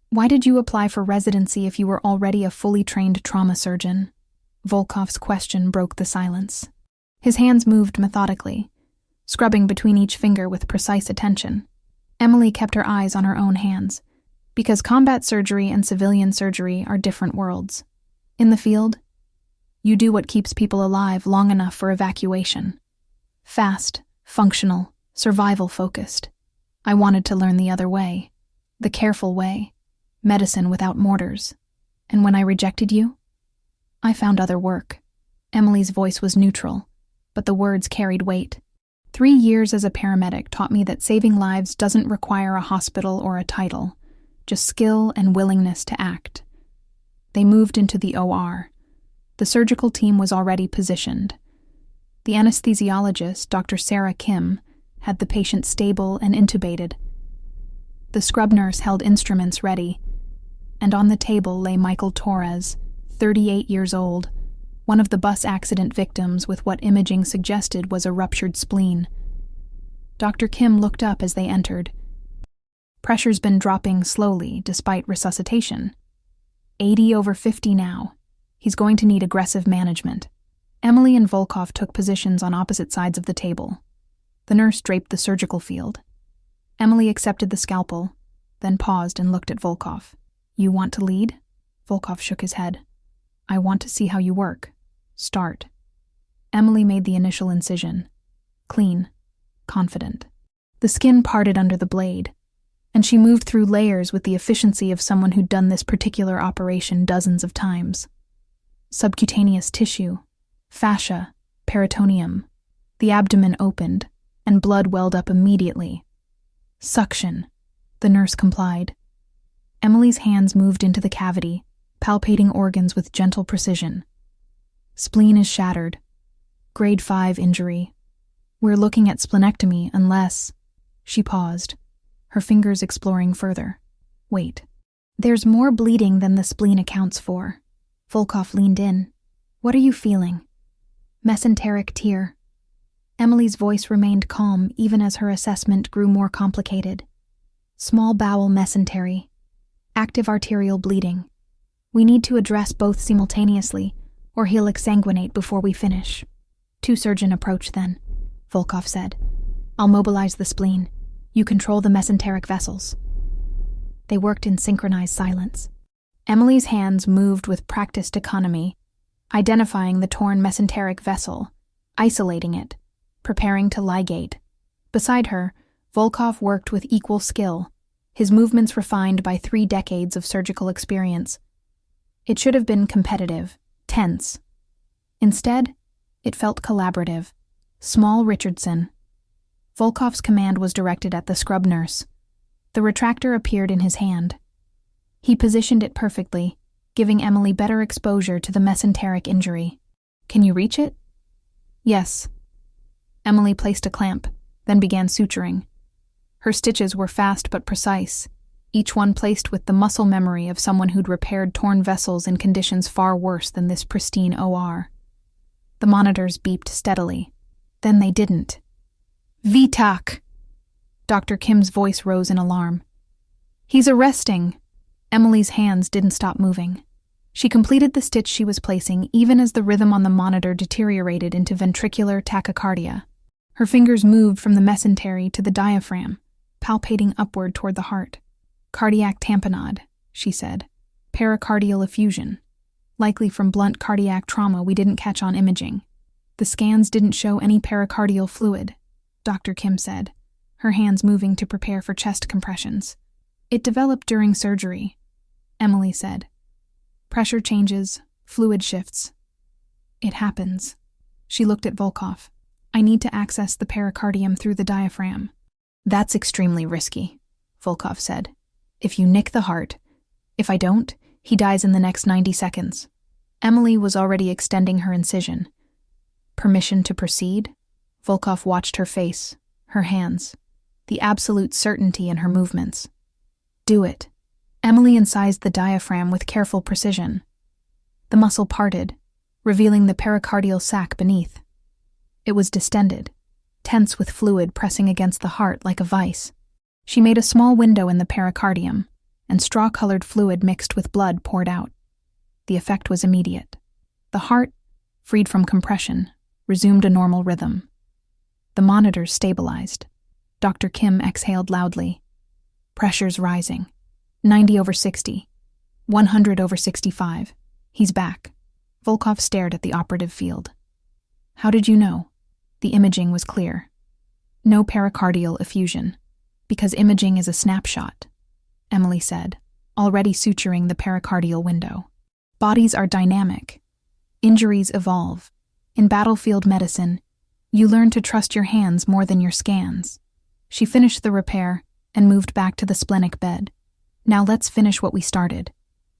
Why did you apply for residency if you were already a fully trained trauma surgeon? Volkov's question broke the silence. His hands moved methodically, scrubbing between each finger with precise attention. Emily kept her eyes on her own hands, because combat surgery and civilian surgery are different worlds. In the field, you do what keeps people alive long enough for evacuation. Fast, functional, survival-focused. I wanted to learn the other way, the careful way, medicine without mortars. And when I rejected you, I found other work. Emily's voice was neutral, but the words carried weight. 3 years as a paramedic taught me that saving lives doesn't require a hospital or a title, just skill and willingness to act. They moved into the OR. The surgical team was already positioned. The anesthesiologist, Dr. Sarah Kim, had the patient stable and intubated. The scrub nurse held instruments ready, and on the table lay Michael Torres, 38 years old, one of the bus accident victims with what imaging suggested was a ruptured spleen. Dr. Kim looked up as they entered. Pressure's been dropping slowly despite resuscitation. 80/50 now. He's going to need aggressive management. Emily and Volkov took positions on opposite sides of the table. The nurse draped the surgical field. Emily accepted the scalpel, then paused and looked at Volkov. You want to lead? Volkov shook his head. I want to see how you work. Start. Emily made the initial incision. Clean. Confident. The skin parted under the blade, and she moved through layers with the efficiency of someone who'd done this particular operation dozens of times. Subcutaneous tissue, fascia, peritoneum. The abdomen opened, and blood welled up immediately. Suction. The nurse complied. Emily's hands moved into the cavity, palpating organs with gentle precision. Spleen is shattered. Grade 5 injury. We're looking at splenectomy unless... She paused, her fingers exploring further. Wait. There's more bleeding than the spleen accounts for. Volkov leaned in. What are you feeling? Mesenteric tear. Emily's voice remained calm even as her assessment grew more complicated. Small bowel mesentery. Active arterial bleeding. We need to address both simultaneously, or he'll exsanguinate before we finish. Two-surgeon approach then, Volkov said. I'll mobilize the spleen. You control the mesenteric vessels. They worked in synchronized silence. Emily's hands moved with practiced economy, identifying the torn mesenteric vessel, isolating it, preparing to ligate. Beside her, Volkov worked with equal skill, his movements refined by 3 decades of surgical experience. It should have been competitive, tense. Instead, it felt collaborative. Small Richardson. Volkov's command was directed at the scrub nurse. The retractor appeared in his hand. He positioned it perfectly, giving Emily better exposure to the mesenteric injury. Can you reach it? Yes. Emily placed a clamp, then began suturing. Her stitches were fast but precise, each one placed with the muscle memory of someone who'd repaired torn vessels in conditions far worse than this pristine OR. The monitors beeped steadily. Then they didn't. VTAC! Dr. Kim's voice rose in alarm. He's arresting! Emily's hands didn't stop moving. She completed the stitch she was placing even as the rhythm on the monitor deteriorated into ventricular tachycardia. Her fingers moved from the mesentery to the diaphragm, palpating upward toward the heart. Cardiac tamponade, she said. Pericardial effusion. Likely from blunt cardiac trauma we didn't catch on imaging. The scans didn't show any pericardial fluid, Dr. Kim said, her hands moving to prepare for chest compressions. It developed during surgery, Emily said. Pressure changes, fluid shifts. It happens. She looked at Volkov. I need to access the pericardium through the diaphragm. That's extremely risky, Volkov said. If you nick the heart. If I don't, he dies in the next 90 seconds. Emily was already extending her incision. Permission to proceed? Volkov watched her face, her hands, the absolute certainty in her movements. Do it. Emily incised the diaphragm with careful precision. The muscle parted, revealing the pericardial sac beneath. It was distended, tense with fluid pressing against the heart like a vice. She made a small window in the pericardium, and straw-colored fluid mixed with blood poured out. The effect was immediate. The heart, freed from compression, resumed a normal rhythm. The monitors stabilized. Dr. Kim exhaled loudly. Pressure's rising. 90/60. 100/65. He's back. Volkov stared at the operative field. How did you know? The imaging was clear. No pericardial effusion. Because imaging is a snapshot, Emily said, already suturing the pericardial window. Bodies are dynamic. Injuries evolve. In battlefield medicine, you learn to trust your hands more than your scans. She finished the repair and moved back to the splenic bed. Now let's finish what we started.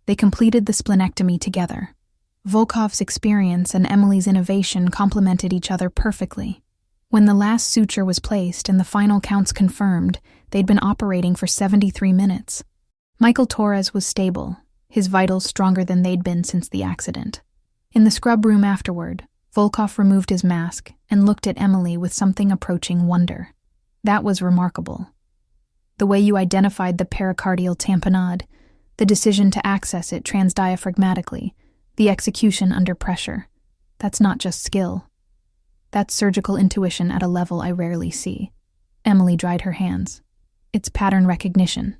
They completed the splenectomy together. Volkov's experience and Emily's innovation complemented each other perfectly. When the last suture was placed and the final counts confirmed, they'd been operating for 73 minutes. Michael Torres was stable, his vitals stronger than they'd been since the accident. In the scrub room afterward, Volkov removed his mask and looked at Emily with something approaching wonder. That was remarkable. The way you identified the pericardial tamponade, the decision to access it transdiaphragmatically, the execution under pressure. That's not just skill. That's surgical intuition at a level I rarely see. Emily dried her hands. It's pattern recognition.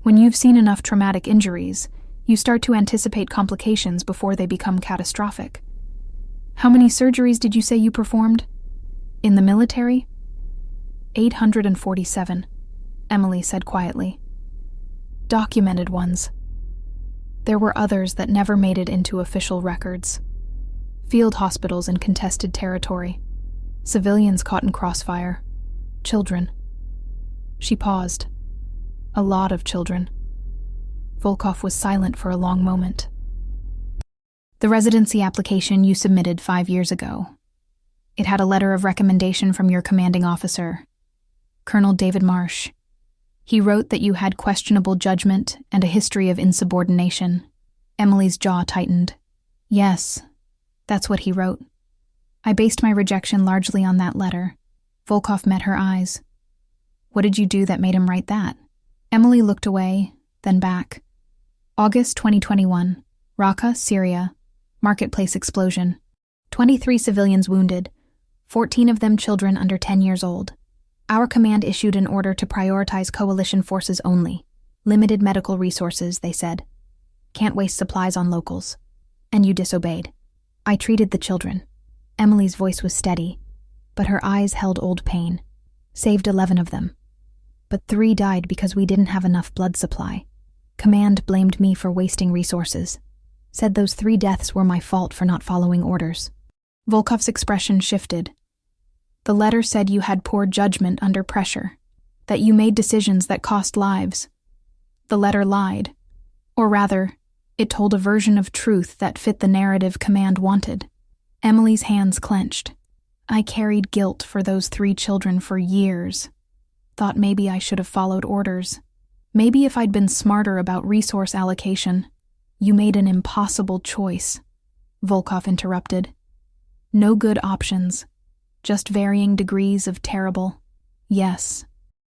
When you've seen enough traumatic injuries, you start to anticipate complications before they become catastrophic. How many surgeries did you say you performed? In the military? 847, Emily said quietly. Documented ones. There were others that never made it into official records. Field hospitals in contested territory. Civilians caught in crossfire. Children. She paused. A lot of children. Volkov was silent for a long moment. The residency application you submitted 5 years ago. It had a letter of recommendation from your commanding officer, Colonel David Marsh. He wrote that you had questionable judgment and a history of insubordination. Emily's jaw tightened. Yes, that's what he wrote. I based my rejection largely on that letter. Volkov met her eyes. What did you do that made him write that? Emily looked away, then back. August 2021, Raqqa, Syria. Marketplace explosion. 23 civilians wounded, 14 of them children under 10 years old. Our command issued an order to prioritize coalition forces only. Limited medical resources, they said. Can't waste supplies on locals. And you disobeyed. I treated the children. Emily's voice was steady, but her eyes held old pain. Saved 11 of them. But 3 died because we didn't have enough blood supply. Command blamed me for wasting resources. Said those 3 deaths were my fault for not following orders. Volkov's expression shifted. The letter said you had poor judgment under pressure, that you made decisions that cost lives. The letter lied. Or rather, it told a version of truth that fit the narrative command wanted. Emily's hands clenched. I carried guilt for those 3 children for years. Thought maybe I should have followed orders. Maybe if I'd been smarter about resource allocation. You made an impossible choice, Volkov interrupted. No good options, just varying degrees of terrible. Yes.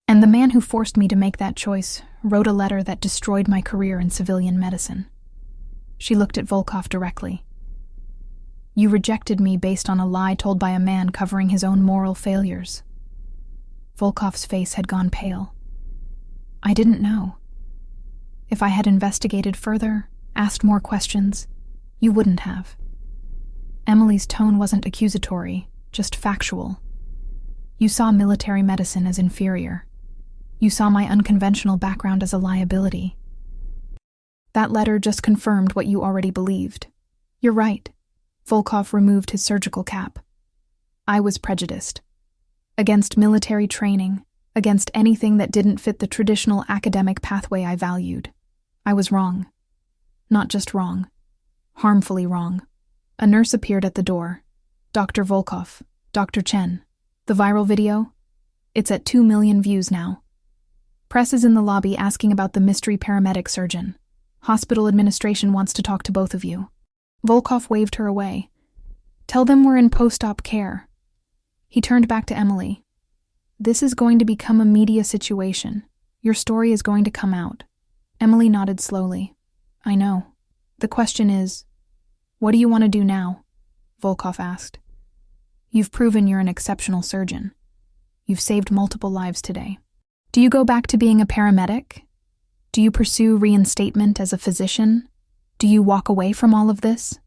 And the man who forced me to make that choice wrote a letter that destroyed my career in civilian medicine. She looked at Volkov directly. You rejected me based on a lie told by a man covering his own moral failures. Volkov's face had gone pale. I didn't know. If I had investigated further, asked more questions, you wouldn't have. Emily's tone wasn't accusatory, just factual. You saw military medicine as inferior. You saw my unconventional background as a liability. That letter just confirmed what you already believed. You're right. Volkov removed his surgical cap. I was prejudiced. Against military training, against anything that didn't fit the traditional academic pathway I valued. I was wrong. Not just wrong. Harmfully wrong. A nurse appeared at the door. Dr. Volkov, Dr. Chen. The viral video? It's at 2 million views now. Press is in the lobby asking about the mystery paramedic surgeon. Hospital administration wants to talk to both of you. Volkov waved her away. Tell them we're in post-op care. He turned back to Emily. This is going to become a media situation. Your story is going to come out. Emily nodded slowly. I know. The question is, what do you want to do now? Volkov asked. You've proven you're an exceptional surgeon. You've saved multiple lives today. Do you go back to being a paramedic? Do you pursue reinstatement as a physician? Do you walk away from all of this?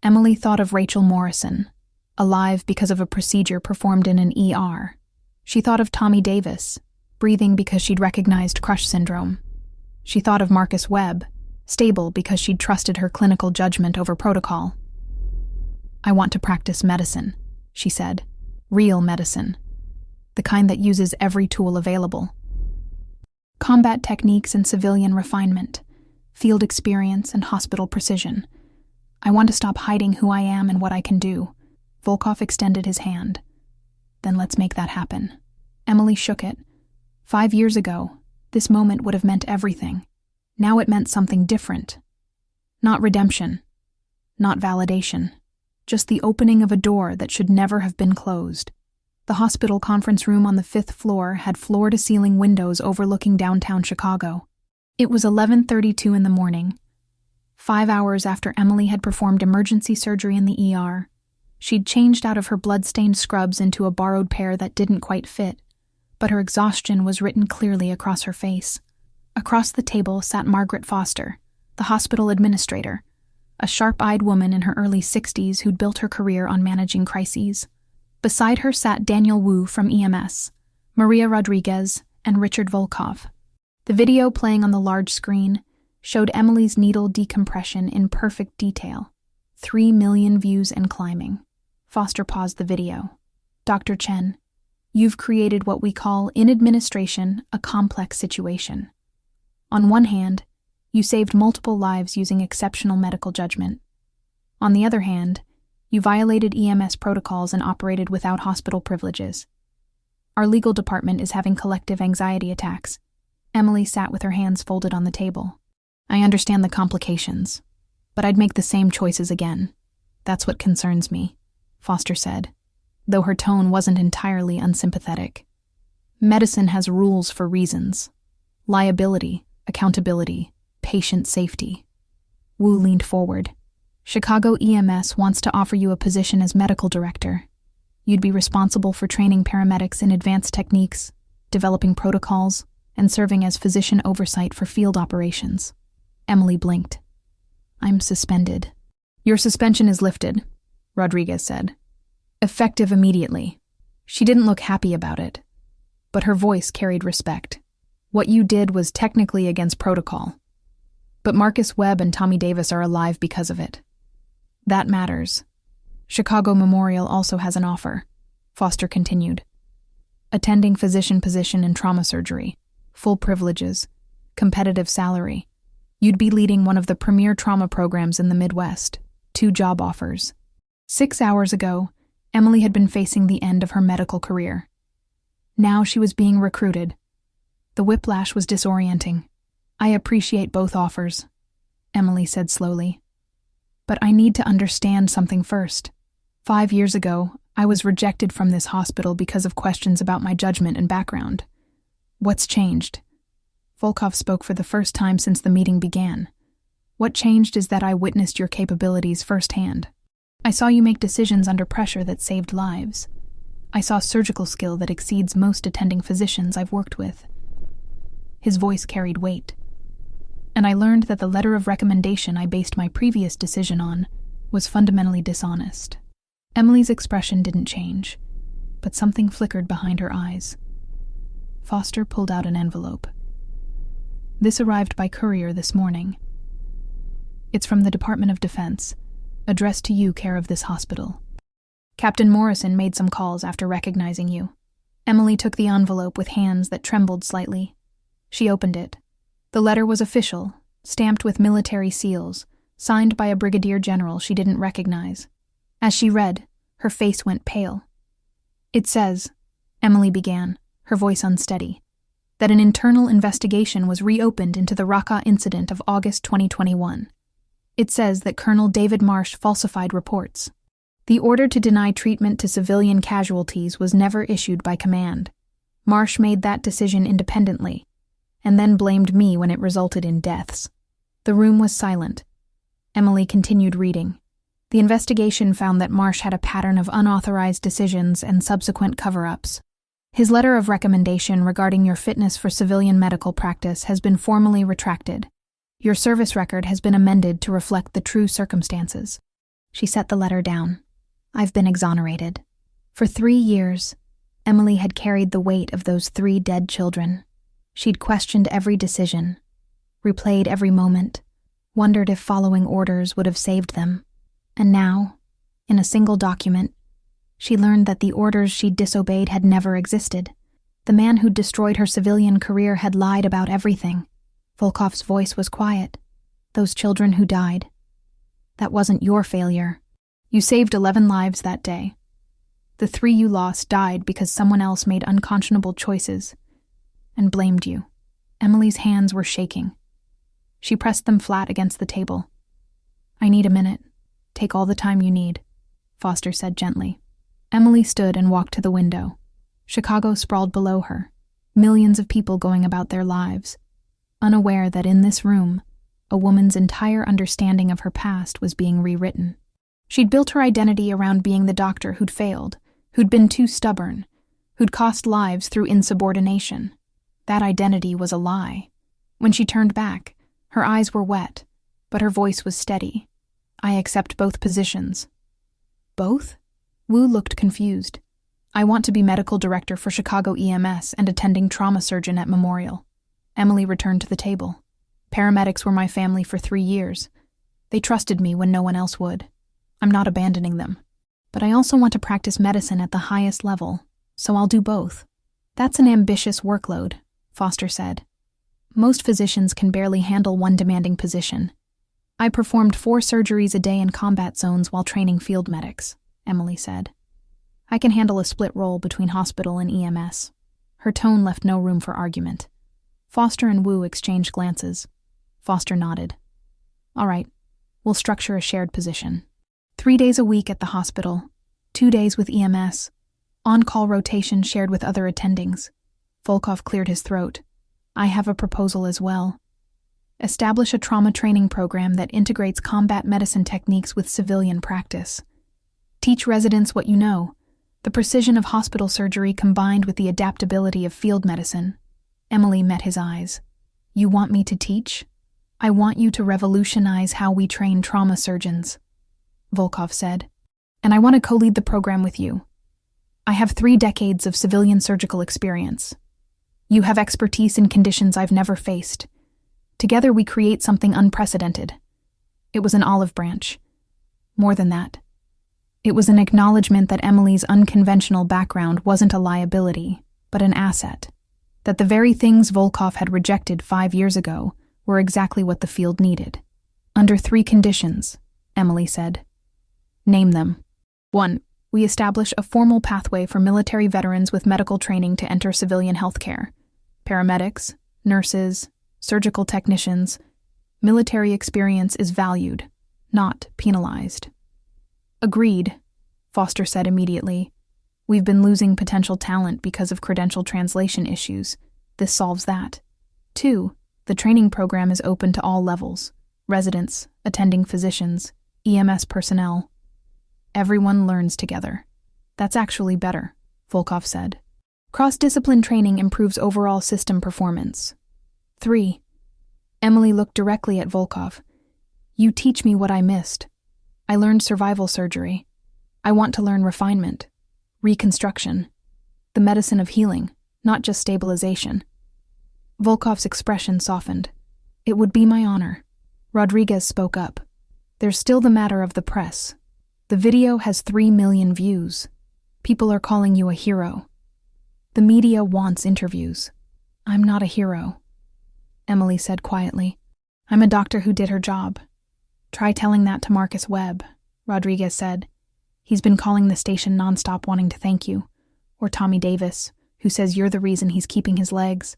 Emily thought of Rachel Morrison, alive because of a procedure performed in an ER. She thought of Tommy Davis, breathing because she'd recognized crush syndrome. She thought of Marcus Webb, stable because she'd trusted her clinical judgment over protocol. I want to practice medicine, she said. Real medicine. The kind that uses every tool available. Combat techniques and civilian refinement, field experience and hospital precision. I want to stop hiding who I am and what I can do. Volkov extended his hand. Then let's make that happen. Emily shook it. 5 years ago, this moment would have meant everything. Now it meant something different. Not redemption. Not validation. Just the opening of a door that should never have been closed. The hospital conference room on the 5th floor had floor-to-ceiling windows overlooking downtown Chicago. It was 11:32 in the morning. 5 hours after Emily had performed emergency surgery in the ER. She'd changed out of her blood-stained scrubs into a borrowed pair that didn't quite fit, but her exhaustion was written clearly across her face. Across the table sat Margaret Foster, the hospital administrator, a sharp-eyed woman in her early 60s who'd built her career on managing crises. Beside her sat Daniel Wu from EMS, Maria Rodriguez, and Richard Volkov. The video playing on the large screen showed Emily's needle decompression in perfect detail. 3 million views and climbing. Foster paused the video. Dr. Chen, you've created what we call, in administration, a complex situation. On one hand, you saved multiple lives using exceptional medical judgment. On the other hand, you violated EMS protocols and operated without hospital privileges. Our legal department is having collective anxiety attacks. Emily sat with her hands folded on the table. I understand the complications, but I'd make the same choices again. That's what concerns me, Foster said, though her tone wasn't entirely unsympathetic. Medicine has rules for reasons. Liability, accountability, patient safety. Wu leaned forward. Chicago EMS wants to offer you a position as medical director. You'd be responsible for training paramedics in advanced techniques, developing protocols, and serving as physician oversight for field operations. Emily blinked. I'm suspended. Your suspension is lifted, Rodriguez said. Effective immediately. She didn't look happy about it, but her voice carried respect. What you did was technically against protocol, but Marcus Webb and Tommy Davis are alive because of it. That matters. Chicago Memorial also has an offer, Foster continued. Attending physician position in trauma surgery, full privileges, competitive salary. You'd be leading one of the premier trauma programs in the Midwest, 2 job offers. 6 hours ago, Emily had been facing the end of her medical career. Now she was being recruited. The whiplash was disorienting. "I appreciate both offers," Emily said slowly. "But I need to understand something first. 5 years ago, I was rejected from this hospital because of questions about my judgment and background. What's changed?" Volkov spoke for the first time since the meeting began. "What changed is that I witnessed your capabilities firsthand. I saw you make decisions under pressure that saved lives. I saw surgical skill that exceeds most attending physicians I've worked with." His voice carried weight. "And I learned that the letter of recommendation I based my previous decision on was fundamentally dishonest." Emily's expression didn't change, but something flickered behind her eyes. Foster pulled out an envelope. "This arrived by courier this morning. It's from the Department of Defense, addressed to you, care of this hospital. Captain Morrison made some calls after recognizing you." Emily took the envelope with hands that trembled slightly. She opened it. The letter was official, stamped with military seals, signed by a brigadier general she didn't recognize. As she read, her face went pale. "It says," Emily began, her voice unsteady, "that an internal investigation was reopened into the Raqqa incident of August 2021. It says that Colonel David Marsh falsified reports. The order to deny treatment to civilian casualties was never issued by command. Marsh made that decision independently, and then blamed me when it resulted in deaths." The room was silent. Emily continued reading. The investigation found that Marsh had a pattern of unauthorized decisions and subsequent cover-ups. His letter of recommendation regarding your fitness for civilian medical practice has been formally retracted. Your service record has been amended to reflect the true circumstances. She set the letter down. "I've been exonerated." For 3 years, Emily had carried the weight of those 3 dead children. She'd questioned every decision, replayed every moment, wondered if following orders would have saved them. And now, in a single document, she learned that the orders she'd disobeyed had never existed. The man who'd destroyed her civilian career had lied about everything. Volkov's voice was quiet. "Those children who died. That wasn't your failure. You saved 11 lives that day. The 3 you lost died because someone else made unconscionable choices and blamed you." Emily's hands were shaking. She pressed them flat against the table. "I need a minute. Take all the time you need," Foster said gently. Emily stood and walked to the window. Chicago sprawled below her, millions of people going about their lives, unaware that in this room, a woman's entire understanding of her past was being rewritten. She'd built her identity around being the doctor who'd failed, who'd been too stubborn, who'd cost lives through insubordination. That identity was a lie. When she turned back, her eyes were wet, but her voice was steady. "I accept both positions." "Both?" Wu looked confused. "I want to be medical director for Chicago EMS and attending trauma surgeon at Memorial." Emily returned to the table. "Paramedics were my family for 3 years. They trusted me when no one else would. I'm not abandoning them. But I also want to practice medicine at the highest level, so I'll do both." "That's an ambitious workload," Foster said. "Most physicians can barely handle one demanding position." "I performed 4 surgeries a day in combat zones while training field medics," Emily said. "I can handle a split role between hospital and EMS." Her tone left no room for argument. Foster and Wu exchanged glances. Foster nodded. "All right, we'll structure a shared position. 3 days a week at the hospital, 2 days with EMS, on-call rotation shared with other attendings." Volkov cleared his throat. "I have a proposal as well. Establish a trauma training program that integrates combat medicine techniques with civilian practice. Teach residents what you know, the precision of hospital surgery combined with the adaptability of field medicine." Emily met his eyes. "You want me to teach? I want you to revolutionize how we train trauma surgeons," Volkov said. "And I want to co-lead the program with you. I have 3 decades of civilian surgical experience. You have expertise in conditions I've never faced. Together we create something unprecedented." It was an olive branch. More than that. It was an acknowledgement that Emily's unconventional background wasn't a liability, but an asset. That the very things Volkov had rejected 5 years ago were exactly what the field needed. "Under 3 conditions," Emily said. "Name them." 1. We establish a formal pathway for military veterans with medical training to enter civilian healthcare. Paramedics, nurses, surgical technicians. Military experience is valued, not penalized. Agreed, Foster said immediately. We've been losing potential talent because of credential translation issues. This solves that. 2. The training program is open to all levels: residents, attending physicians, EMS personnel. Everyone learns together. That's actually better, Volkov said. Cross-discipline training improves overall system performance. 3. Emily looked directly at Volkov. You teach me what I missed. I learned survival surgery. I want to learn refinement, reconstruction, the medicine of healing, not just stabilization. Volkov's expression softened. It would be my honor. Rodriguez spoke up. There's still the matter of the press. The video has 3 million views. People are calling you a hero. The media wants interviews. I'm not a hero, Emily said quietly. I'm a doctor who did her job. Try telling that to Marcus Webb, Rodriguez said. He's been calling the station nonstop wanting to thank you. Or Tommy Davis, who says you're the reason he's keeping his legs.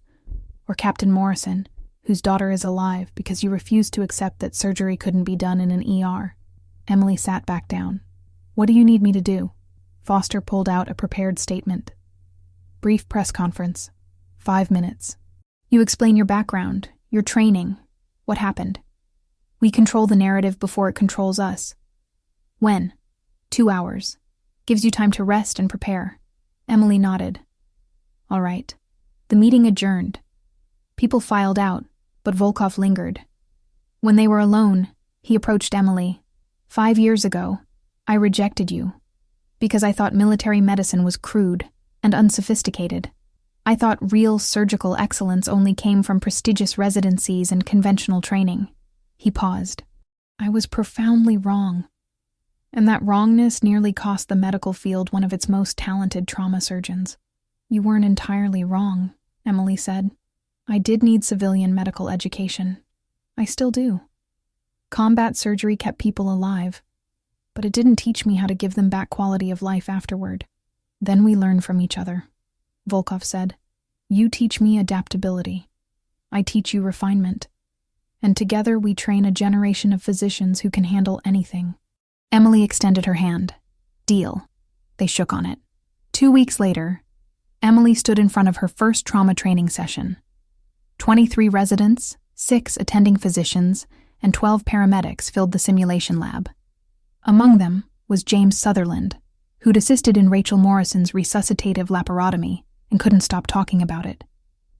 Or Captain Morrison, whose daughter is alive because you refused to accept that surgery couldn't be done in an ER. Emily sat back down. What do you need me to do? Foster pulled out a prepared statement. Brief press conference. 5 minutes. You explain your background, your training, what happened. We control the narrative before it controls us. When? 2 hours. Gives you time to rest and prepare. Emily nodded. All right. The meeting adjourned. People filed out, but Volkov lingered. When they were alone, he approached Emily. 5 years ago, I rejected you because I thought military medicine was crude and unsophisticated. I thought real surgical excellence only came from prestigious residencies and conventional training. He paused. I was profoundly wrong. And that wrongness nearly cost the medical field one of its most talented trauma surgeons. You weren't entirely wrong, Emily said. I did need civilian medical education. I still do. Combat surgery kept people alive, but it didn't teach me how to give them back quality of life afterward. Then we learned from each other, Volkov said. You teach me adaptability. I teach you refinement. And together we train a generation of physicians who can handle anything. Emily extended her hand. Deal. They shook on it. 2 weeks later, Emily stood in front of her first trauma training session. 23 residents, 6 attending physicians, and 12 paramedics filled the simulation lab. Among them was James Sutherland, who'd assisted in Rachel Morrison's resuscitative laparotomy and couldn't stop talking about it.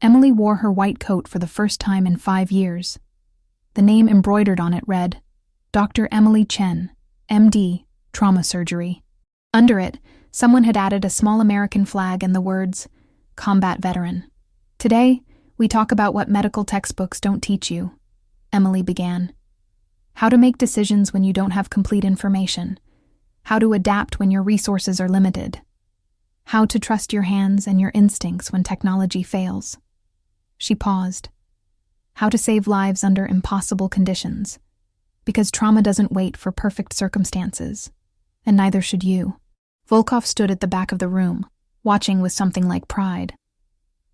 Emily wore her white coat for the first time in 5 years. The name embroidered on it read, Dr. Emily Chen, MD, Trauma Surgery. Under it, someone had added a small American flag and the words, Combat Veteran. Today, we talk about what medical textbooks don't teach you, Emily began. How to make decisions when you don't have complete information. How to adapt when your resources are limited. How to trust your hands and your instincts when technology fails. She paused. How to save lives under impossible conditions. Because trauma doesn't wait for perfect circumstances, and neither should you. Volkov stood at the back of the room, watching with something like pride.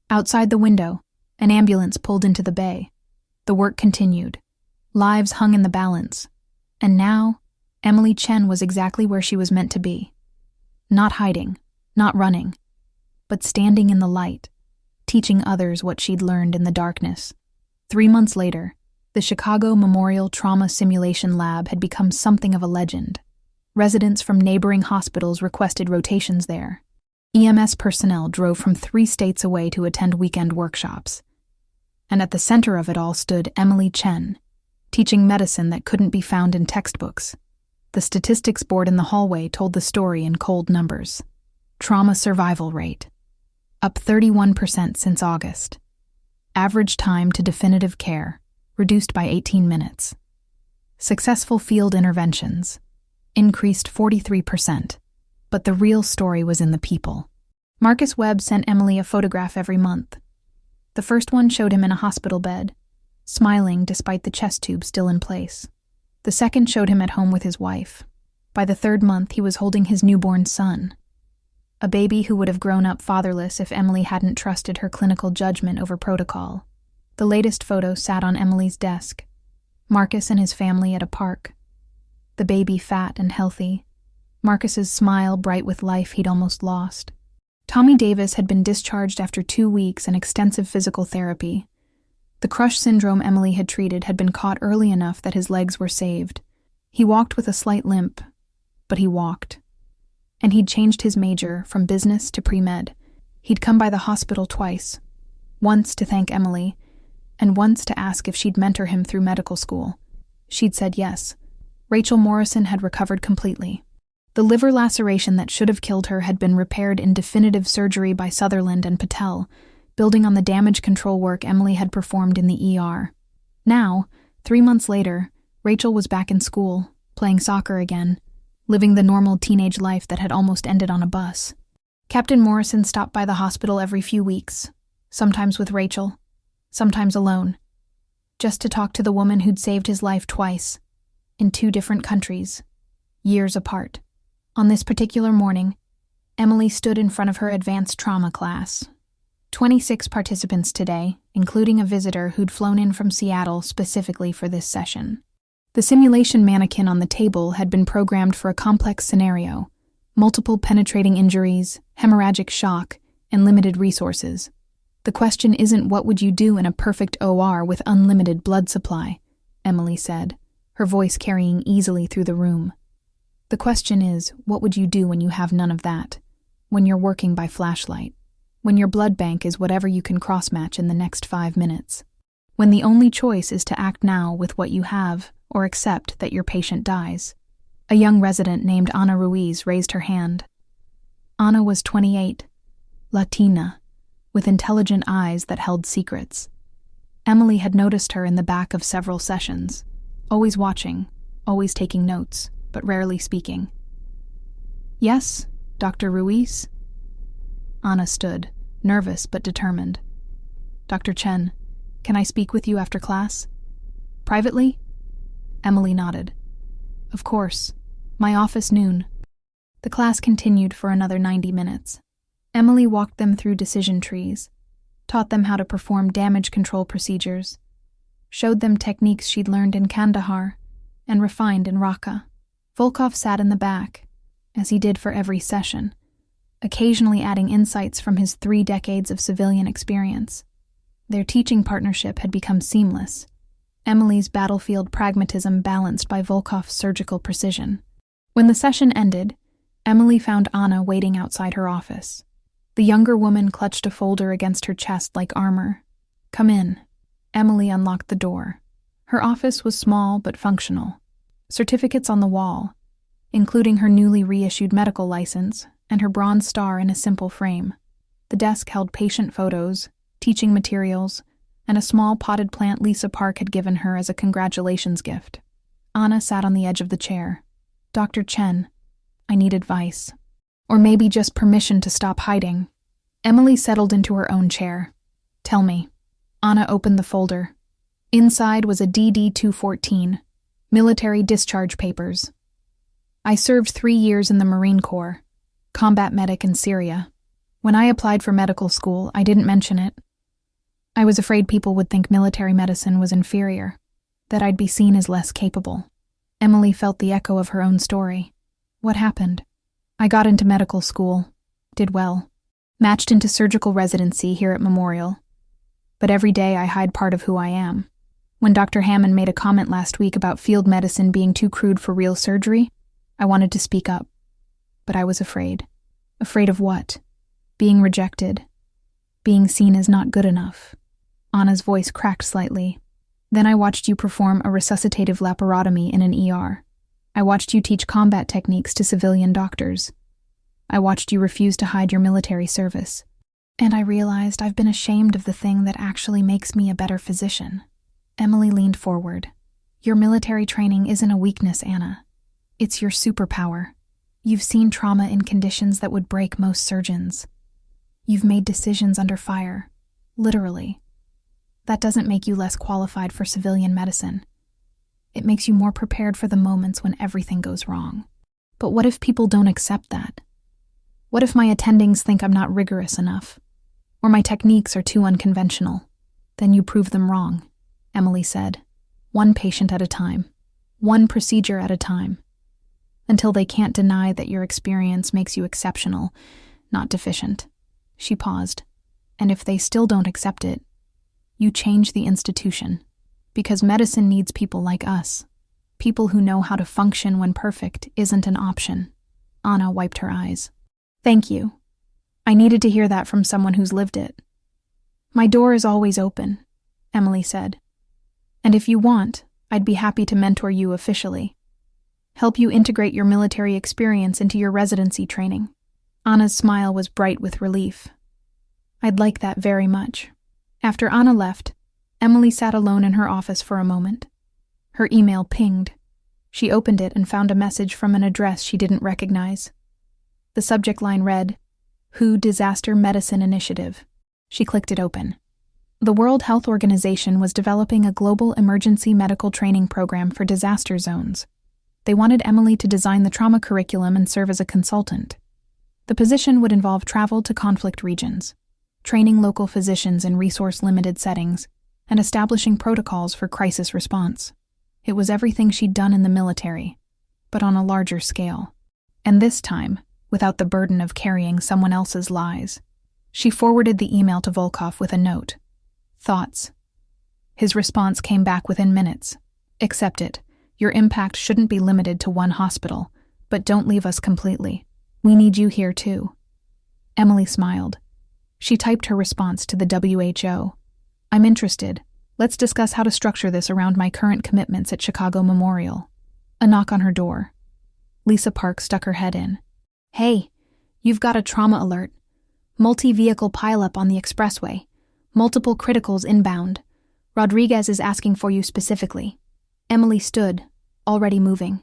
Outside the window, an ambulance pulled into the bay. The work continued. Lives hung in the balance. And now, Emily Chen was exactly where she was meant to be. Not hiding, not running, but standing in the light, teaching others what she'd learned in the darkness. 3 months later, the Chicago Memorial Trauma Simulation Lab had become something of a legend. Residents from neighboring hospitals requested rotations there. EMS personnel drove from 3 states away to attend weekend workshops. And at the center of it all stood Emily Chen, teaching medicine that couldn't be found in textbooks. The statistics board in the hallway told the story in cold numbers. Trauma survival rate, up 31% since August. Average time to definitive care, reduced by 18 minutes. Successful field interventions, increased 43%. But the real story was in the people. Marcus Webb sent Emily a photograph every month. The first one showed him in a hospital bed, smiling despite the chest tube still in place. The second showed him at home with his wife, By the 3rd month, he was holding his newborn son, a baby who would have grown up fatherless if Emily hadn't trusted her clinical judgment over protocol. The latest photo sat on Emily's desk. Marcus and his family at a park. The baby fat and healthy. Marcus's smile bright with life he'd almost lost. Tommy Davis had been discharged after 2 weeks and extensive physical therapy. The crush syndrome Emily had treated had been caught early enough that his legs were saved. He walked with a slight limp, but he walked. And he'd changed his major from business to pre-med. He'd come by the hospital twice, once to thank Emily, and once to ask if she'd mentor him through medical school. She'd said yes. Rachel Morrison had recovered completely. The liver laceration that should have killed her had been repaired in definitive surgery by Sutherland and Patel, building on the damage control work Emily had performed in the ER. Now, 3 months later, Rachel was back in school, playing soccer again, living the normal teenage life that had almost ended on a bus. Captain Morrison stopped by the hospital every few weeks, sometimes with Rachel, sometimes alone, just to talk to the woman who'd saved his life twice, in 2 different countries, years apart. On this particular morning, Emily stood in front of her advanced trauma class. 26 participants today, including a visitor who'd flown in from Seattle specifically for this session. The simulation mannequin on the table had been programmed for a complex scenario: multiple penetrating injuries, hemorrhagic shock, and limited resources. The question isn't what would you do in a perfect OR with unlimited blood supply, Emily said, her voice carrying easily through the room. The question is, what would you do when you have none of that? When you're working by flashlight? When your blood bank is whatever you can cross-match in the next 5 minutes? When the only choice is to act now with what you have, or accept that your patient dies? A young resident named Ana Ruiz raised her hand. Ana was 28, Latina, with intelligent eyes that held secrets. Emily had noticed her in the back of several sessions, always watching, always taking notes, but rarely speaking. "Yes, Dr. Ruiz?" Ana stood, nervous but determined. "Dr. Chen, can I speak with you after class? Privately?" Emily nodded. "Of course. My office noon." The class continued for another 90 minutes. Emily walked them through decision trees, taught them how to perform damage control procedures, showed them techniques she'd learned in Kandahar and refined in Raqqa. Volkov sat in the back, as he did for every session, occasionally adding insights from his 3 decades of civilian experience. Their teaching partnership had become seamless, Emily's battlefield pragmatism balanced by Volkov's surgical precision. When the session ended, Emily found Ana waiting outside her office. The younger woman clutched a folder against her chest like armor. "Come in." Emily unlocked the door. Her office was small but functional. Certificates on the wall, including her newly reissued medical license and her bronze star in a simple frame. The desk held patient photos, teaching materials, and a small potted plant Lisa Park had given her as a congratulations gift. Ana sat on the edge of the chair. "Dr. Chen, I need advice. Or maybe just permission to stop hiding." Emily settled into her own chair. "Tell me." Ana opened the folder. Inside was a DD-214, military discharge papers. "I served 3 years in the Marine Corps, combat medic in Syria. When I applied for medical school, I didn't mention it. I was afraid people would think military medicine was inferior, that I'd be seen as less capable." Emily felt the echo of her own story. "What happened?" "I got into medical school, did well, matched into surgical residency here at Memorial. But every day I hide part of who I am. When Dr. Hammond made a comment last week about field medicine being too crude for real surgery, I wanted to speak up. But I was afraid. Afraid of what? Being rejected. Being seen as not good enough." Ana's voice cracked slightly. "Then I watched you perform a resuscitative laparotomy in an ER. I watched you teach combat techniques to civilian doctors. I watched you refuse to hide your military service. And I realized I've been ashamed of the thing that actually makes me a better physician." Emily leaned forward. "Your military training isn't a weakness, Ana. It's your superpower. You've seen trauma in conditions that would break most surgeons. You've made decisions under fire, literally. That doesn't make you less qualified for civilian medicine. It makes you more prepared for the moments when everything goes wrong." But what if people don't accept that? What if my attendings think I'm not rigorous enough? Or my techniques are too unconventional? Then you prove them wrong, Emily said. One patient at a time. One procedure at a time. Until they can't deny that your experience makes you exceptional, not deficient. She paused. And if they still don't accept it, you change the institution. Because medicine needs people like us. People who know how to function when perfect isn't an option. Anna wiped her eyes. Thank you. I needed to hear that from someone who's lived it. My door is always open, Emily said. And if you want, I'd be happy to mentor you officially. Help you integrate your military experience into your residency training. Anna's smile was bright with relief. I'd like that very much. After Anna left, Emily sat alone in her office for a moment. Her email pinged. She opened it and found a message from an address she didn't recognize. The subject line read, WHO Disaster Medicine Initiative. She clicked it open. The World Health Organization was developing a global emergency medical training program for disaster zones. They wanted Emily to design the trauma curriculum and serve as a consultant. The position would involve travel to conflict regions, training local physicians in resource-limited settings, and establishing protocols for crisis response. It was everything she'd done in the military, but on a larger scale. And this time, without the burden of carrying someone else's lies. She forwarded the email to Volkov with a note. Thoughts. His response came back within minutes. Accept it. Your impact shouldn't be limited to one hospital, but don't leave us completely. We need you here too. Emily smiled. She typed her response to the WHO. I'm interested. Let's discuss how to structure this around my current commitments at Chicago Memorial. A knock on her door. Lisa Park stuck her head in. Hey, you've got a trauma alert. Multi-vehicle pileup on the expressway. Multiple criticals inbound. Rodriguez is asking for you specifically. Emily stood, already moving.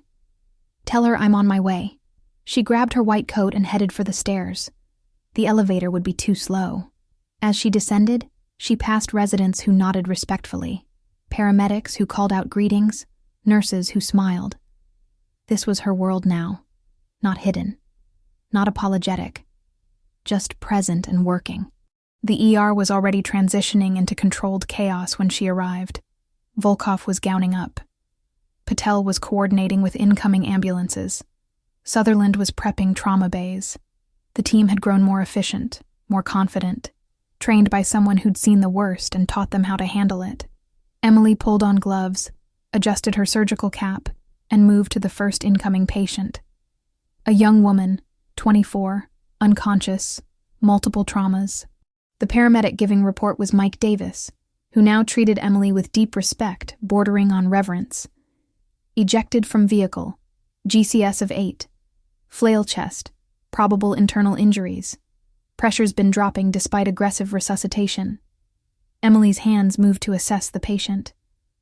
Tell her I'm on my way. She grabbed her white coat and headed for the stairs. The elevator would be too slow. As she descended, she passed residents who nodded respectfully, paramedics who called out greetings, nurses who smiled. This was her world now, not hidden, not apologetic, just present and working. The ER was already transitioning into controlled chaos when she arrived. Volkov was gowning up. Patel was coordinating with incoming ambulances. Sutherland was prepping trauma bays. The team had grown more efficient, more confident, trained by someone who'd seen the worst and taught them how to handle it. Emily pulled on gloves, adjusted her surgical cap, and moved to the first incoming patient. A young woman, 24, unconscious, multiple traumas. The paramedic giving report was Mike Davis, who now treated Emily with deep respect, bordering on reverence. Ejected from vehicle, GCS of 8, flail chest, probable internal injuries. Pressure's been dropping despite aggressive resuscitation. Emily's hands moved to assess the patient,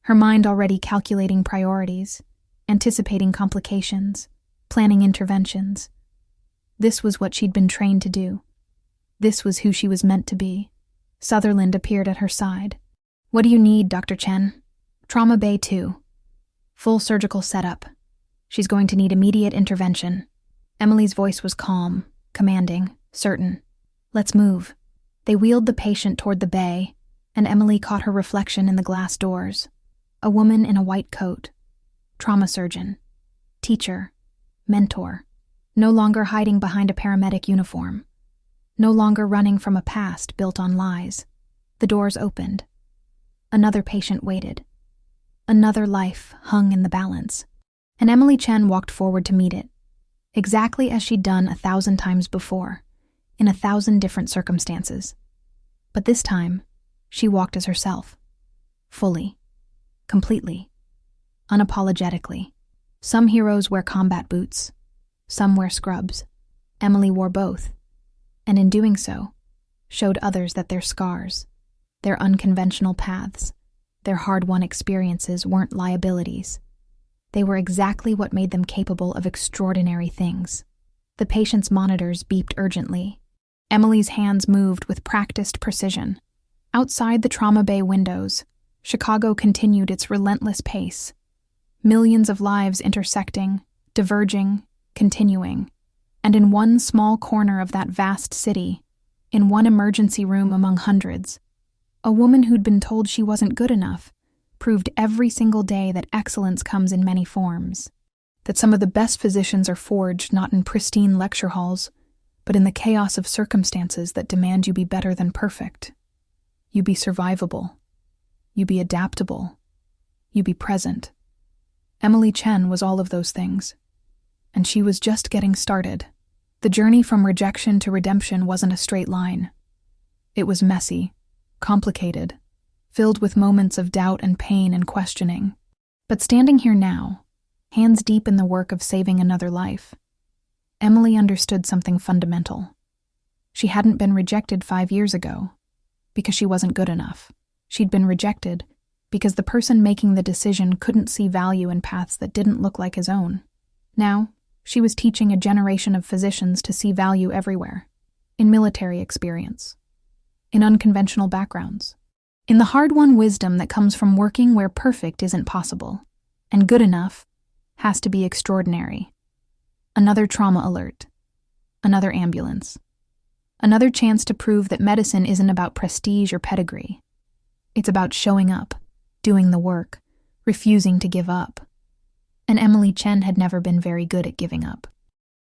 her mind already calculating priorities, anticipating complications, planning interventions. This was what she'd been trained to do. This was who she was meant to be. Sutherland appeared at her side. What do you need, Dr. Chen? Trauma Bay 2. Full surgical setup. She's going to need immediate intervention. Emily's voice was calm, commanding, certain. Let's move. They wheeled the patient toward the bay, and Emily caught her reflection in the glass doors. A woman in a white coat. Trauma surgeon. Teacher. Mentor. No longer hiding behind a paramedic uniform. No longer running from a past built on lies. The doors opened. Another patient waited. Another life hung in the balance. And Emily Chen walked forward to meet it, exactly as she'd done 1,000 times before, in 1,000 different circumstances. But this time, she walked as herself. Fully. Completely. Unapologetically. Some heroes wear combat boots. Some wear scrubs. Emily wore both. And in doing so, showed others that their scars, their unconventional paths, their hard-won experiences weren't liabilities. They were exactly what made them capable of extraordinary things. The patient's monitors beeped urgently. Emily's hands moved with practiced precision. Outside the trauma bay windows, Chicago continued its relentless pace. Millions of lives intersecting, diverging, continuing. And in one small corner of that vast city, in one emergency room among hundreds, a woman who'd been told she wasn't good enough proved every single day that excellence comes in many forms, that some of the best physicians are forged not in pristine lecture halls, but in the chaos of circumstances that demand you be better than perfect. You be survivable. You be adaptable. You be present. Emily Chen was all of those things. And she was just getting started. The journey from rejection to redemption wasn't a straight line. It was messy, complicated, filled with moments of doubt and pain and questioning. But standing here now, hands deep in the work of saving another life, Emily understood something fundamental. She hadn't been rejected 5 years ago because she wasn't good enough. She'd been rejected because the person making the decision couldn't see value in paths that didn't look like his own. Now, she was teaching a generation of physicians to see value everywhere, in military experience, in unconventional backgrounds, in the hard-won wisdom that comes from working where perfect isn't possible, and good enough has to be extraordinary. Another trauma alert, another ambulance, another chance to prove that medicine isn't about prestige or pedigree. It's about showing up, doing the work, refusing to give up. And Emily Chen had never been very good at giving up.